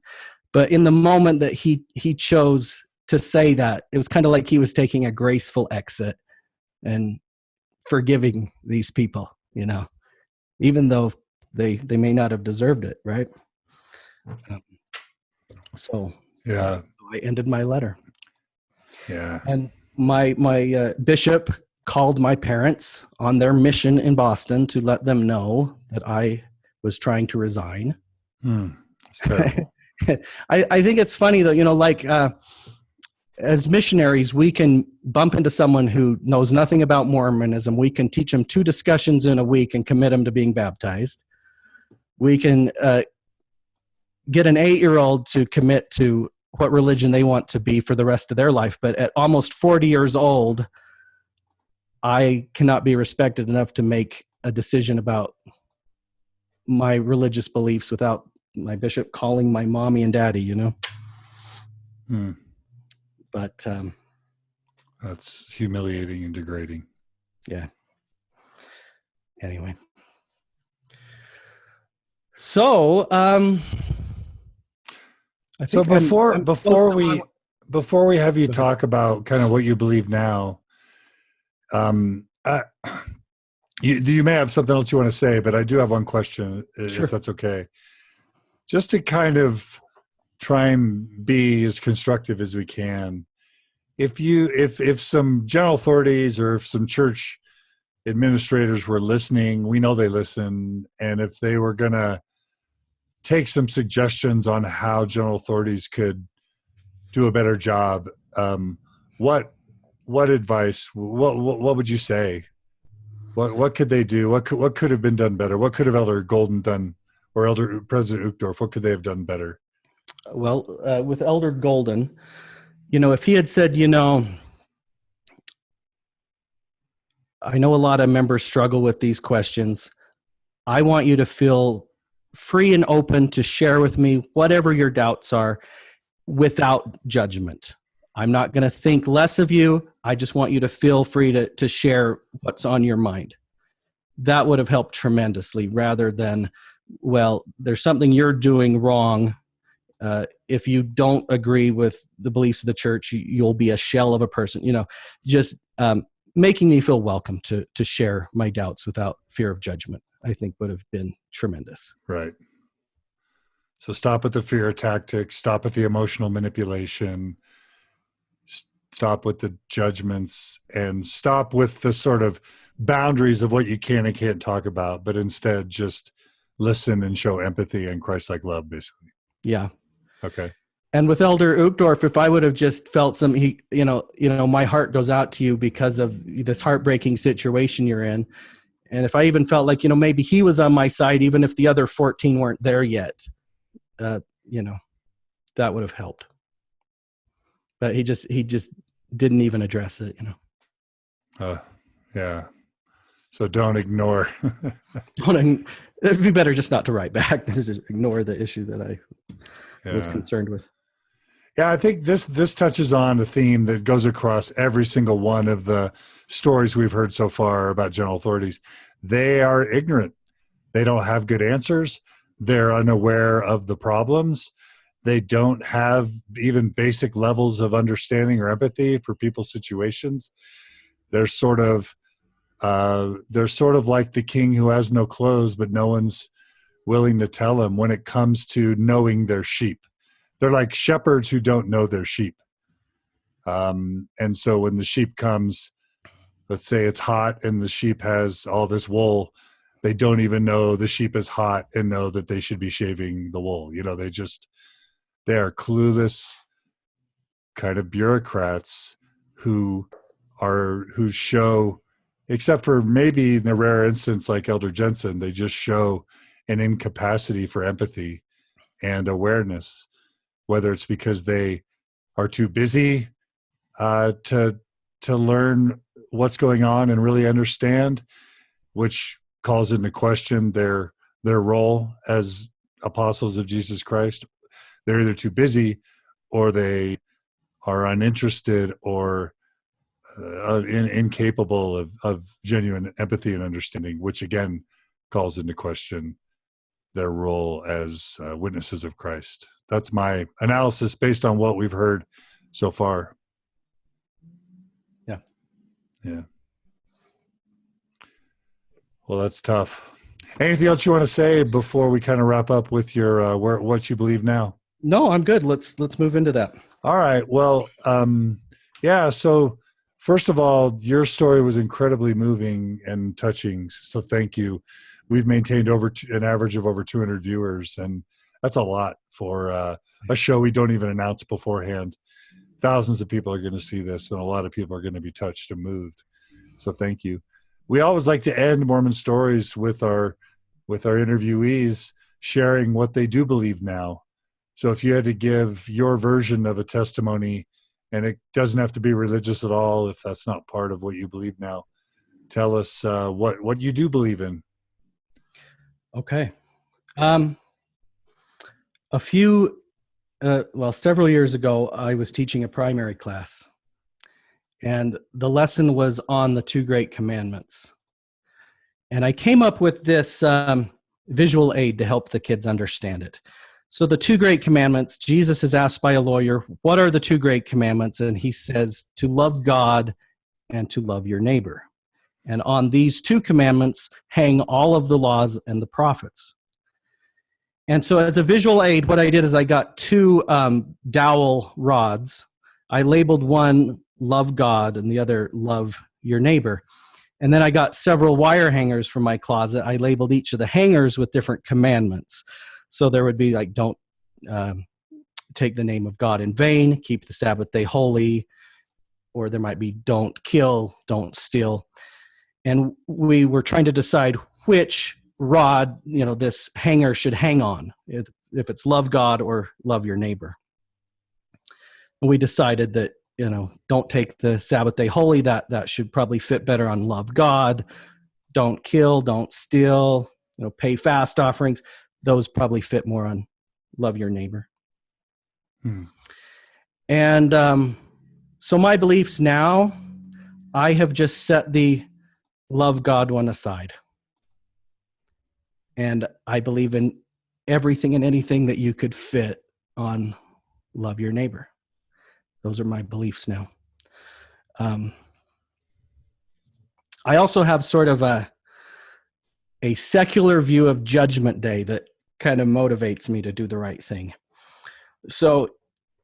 But in the moment that he chose to say that, it was kind of like he was taking a graceful exit and forgiving these people, even though they may not have deserved it, right? So yeah, I ended my letter. Yeah. And my bishop called my parents on their mission in Boston to let them know that I was trying to resign. It's terrible. I think it's funny though, as missionaries, we can bump into someone who knows nothing about Mormonism. We can teach them 2 discussions in a week and commit them to being baptized. We can get an 8-year-old to commit to what religion they want to be for the rest of their life. But at almost 40 years old, I cannot be respected enough to make a decision about my religious beliefs without my bishop calling my mommy and daddy, But that's humiliating and degrading. Yeah. Anyway. So, before we have you talk about kind of what you believe now, you may have something else you want to say, but I do have one question, Sure. if that's okay. Just to kind of try and be as constructive as we can. If some general authorities or if some church administrators were listening, we know they listen, and if they were going to take some suggestions on how general authorities could do a better job, what advice, what would you say? What could they do? What could have been done better? What could have Elder Golden done, or Elder President Uchtdorf? What could they have done better? Well, with Elder Golden, if he had said, I know a lot of members struggle with these questions. I want you to feel free and open to share with me whatever your doubts are without judgment. I'm not going to think less of you. I just want you to feel free to share what's on your mind. That would have helped tremendously, rather than, well, there's something you're doing wrong. If you don't agree with the beliefs of the church, you'll be a shell of a person. Just making me feel welcome to share my doubts without fear of judgment, I think would have been tremendous. Right. So stop with the fear tactics, stop with the emotional manipulation, stop with the judgments, and stop with the sort of boundaries of what you can and can't talk about, but instead just listen and show empathy and Christ-like love, basically. Yeah. Okay. And with Elder Uchtdorf, if I would have just felt my heart goes out to you because of this heartbreaking situation you're in. And if I even felt like, maybe he was on my side, even if the other 14 weren't there yet, that would have helped. But he just didn't even address it, Yeah. So don't ignore. It'd be better just not to write back than just ignore the issue that I was concerned with. Yeah, I think this touches on a theme that goes across every single one of the stories we've heard so far about general authorities. They are ignorant. They don't have good answers. They're unaware of the problems. They don't have even basic levels of understanding or empathy for people's situations. They're sort of like the king who has no clothes, but no one's willing to tell him when it comes to knowing their sheep. They're like shepherds who don't know their sheep. And so when the sheep comes, let's say it's hot and the sheep has all this wool, they don't even know the sheep is hot and know that they should be shaving the wool. They are clueless kind of bureaucrats who show, except for maybe in the rare instance like Elder Jensen, they just show an incapacity for empathy and awareness, whether it's because they are too busy to learn what's going on and really understand, which calls into question their role as apostles of Jesus Christ. They're either too busy, or they are uninterested, or incapable of genuine empathy and understanding, which again calls into question their role as witnesses of Christ. That's my analysis based on what we've heard so far. Yeah. Well, that's tough. Anything else you want to say before we kind of wrap up with your what you believe now? No, I'm good. Let's move into that. All right. Well, yeah. So first of all, your story was incredibly moving and touching. So thank you. We've maintained an average of over 200 viewers, and that's a lot for a show we don't even announce beforehand. Thousands of people are going to see this, and a lot of people are going to be touched and moved. So thank you. We always like to end Mormon Stories with our interviewees sharing what they do believe now. So if you had to give your version of a testimony, and it doesn't have to be religious at all if that's not part of what you believe now, tell us what you do believe in. Okay. Several years ago, I was teaching a primary class, and the lesson was on the two great commandments. And I came up with this visual aid to help the kids understand it. So the two great commandments, Jesus is asked by a lawyer, what are the two great commandments? And he says to love God and to love your neighbor. And on these two commandments hang all of the laws and the prophets. And so as a visual aid, what I did is I got two dowel rods. I labeled one love God and the other love your neighbor. And then I got several wire hangers from my closet. I labeled each of the hangers with different commandments. So there would be like, don't take the name of God in vain, keep the Sabbath day holy, or there might be don't kill, don't steal. And we were trying to decide which rod, this hanger should hang on, if it's love God or love your neighbor. And we decided that, don't take the Sabbath day holy, that should probably fit better on love God. Don't kill, don't steal, pay fast offerings. Those probably fit more on love your neighbor. And so my beliefs now, I have just set the love God one aside. And I believe in everything and anything that you could fit on love your neighbor. Those are my beliefs now. I also have sort of a secular view of Judgment Day that kind of motivates me to do the right thing. So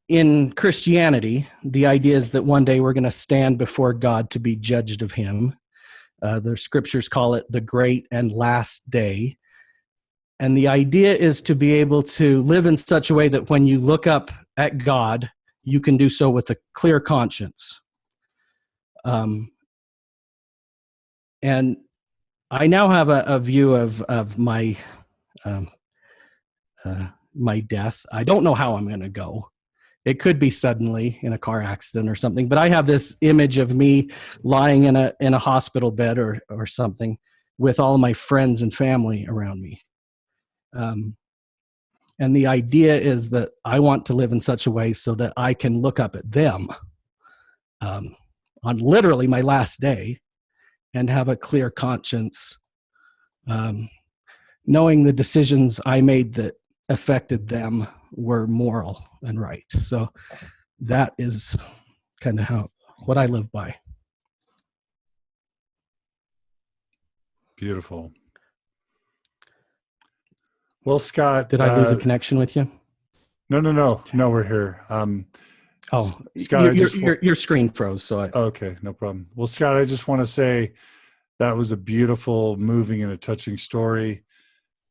in Christianity, the idea is that one day we're going to stand before God to be judged of him. The scriptures call it the great and last day. And the idea is to be able to live in such a way that when you look up at God, you can do so with a clear conscience. And I now have a view of my my death. I don't know how I'm going to go. It could be suddenly in a car accident or something, but I have this image of me lying in a hospital bed or something with all my friends and family around me. And the idea is that I want to live in such a way so that I can look up at them on literally my last day and have a clear conscience, knowing the decisions I made that affected them were moral and right. So that is kind of what I live by. Beautiful. Well, Scott, did I lose a connection with you? No, we're here. Scott, your screen froze. So okay, no problem. Well, Scott, I just want to say that was a beautiful, moving, and a touching story.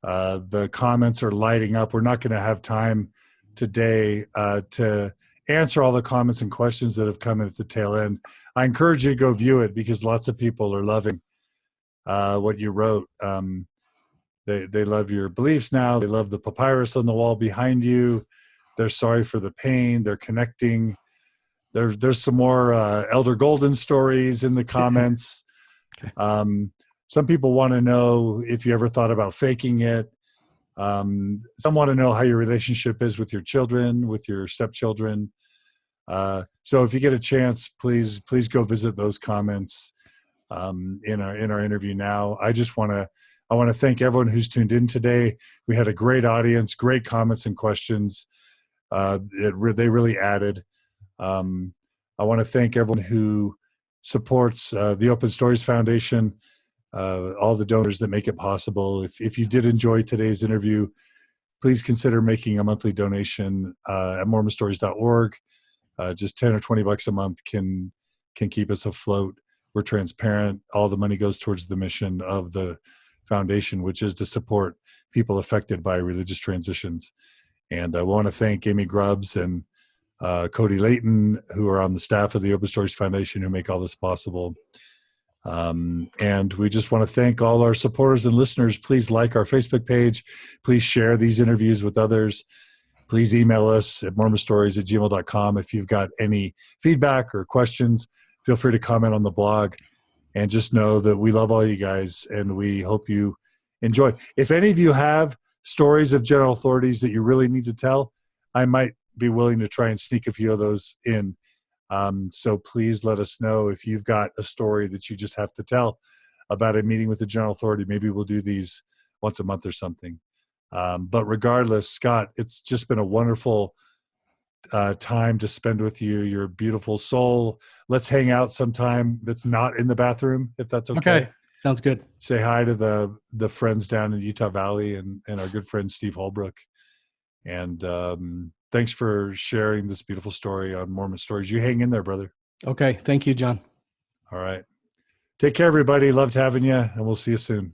The comments are lighting up. We're not going to have time today to answer all the comments and questions that have come in at the tail end. I encourage you to go view it because lots of people are loving what you wrote. They love your beliefs now. They love the papyrus on the wall behind you. They're sorry for the pain. They're connecting. There's some more Elder Golden stories in the comments. Okay. Some people want to know if you ever thought about faking it. Some want to know how your relationship is with your children, with your stepchildren. So if you get a chance, please go visit those comments in our interview now. I want to thank everyone who's tuned in today. We had a great audience, great comments and questions. They really added. I want to thank everyone who supports the Open Stories Foundation, all the donors that make it possible. If you did enjoy today's interview, please consider making a monthly donation at mormonstories.org. Just 10 or 20 bucks a month can keep us afloat. We're transparent. All the money goes towards the mission of the foundation, which is to support people affected by religious transitions. And I want to thank Amy Grubbs and Cody Layton, who are on the staff of the Open Stories Foundation, who make all this possible. And we just want to thank all our supporters and listeners. Please like our Facebook page. Please share these interviews with others. Please email us at mormonstories@gmail.com. If you've got any feedback or questions, feel free to comment on the blog. And just know that we love all you guys, and we hope you enjoy. If any of you have stories of general authorities that you really need to tell, I might be willing to try and sneak a few of those in. So please let us know if you've got a story that you just have to tell about a meeting with the general authority. Maybe we'll do these once a month or something. But regardless, Scott, it's just been a wonderful time to spend with you. You're a beautiful soul. Let's hang out sometime that's not in the bathroom, if that's okay. Okay, sounds good. Say hi to the friends down in Utah Valley and our good friend Steve Holbrook. And thanks for sharing this beautiful story on Mormon Stories. You hang in there, brother. Okay, thank you, John. All right. Take care, everybody. Loved having you, and we'll see you soon.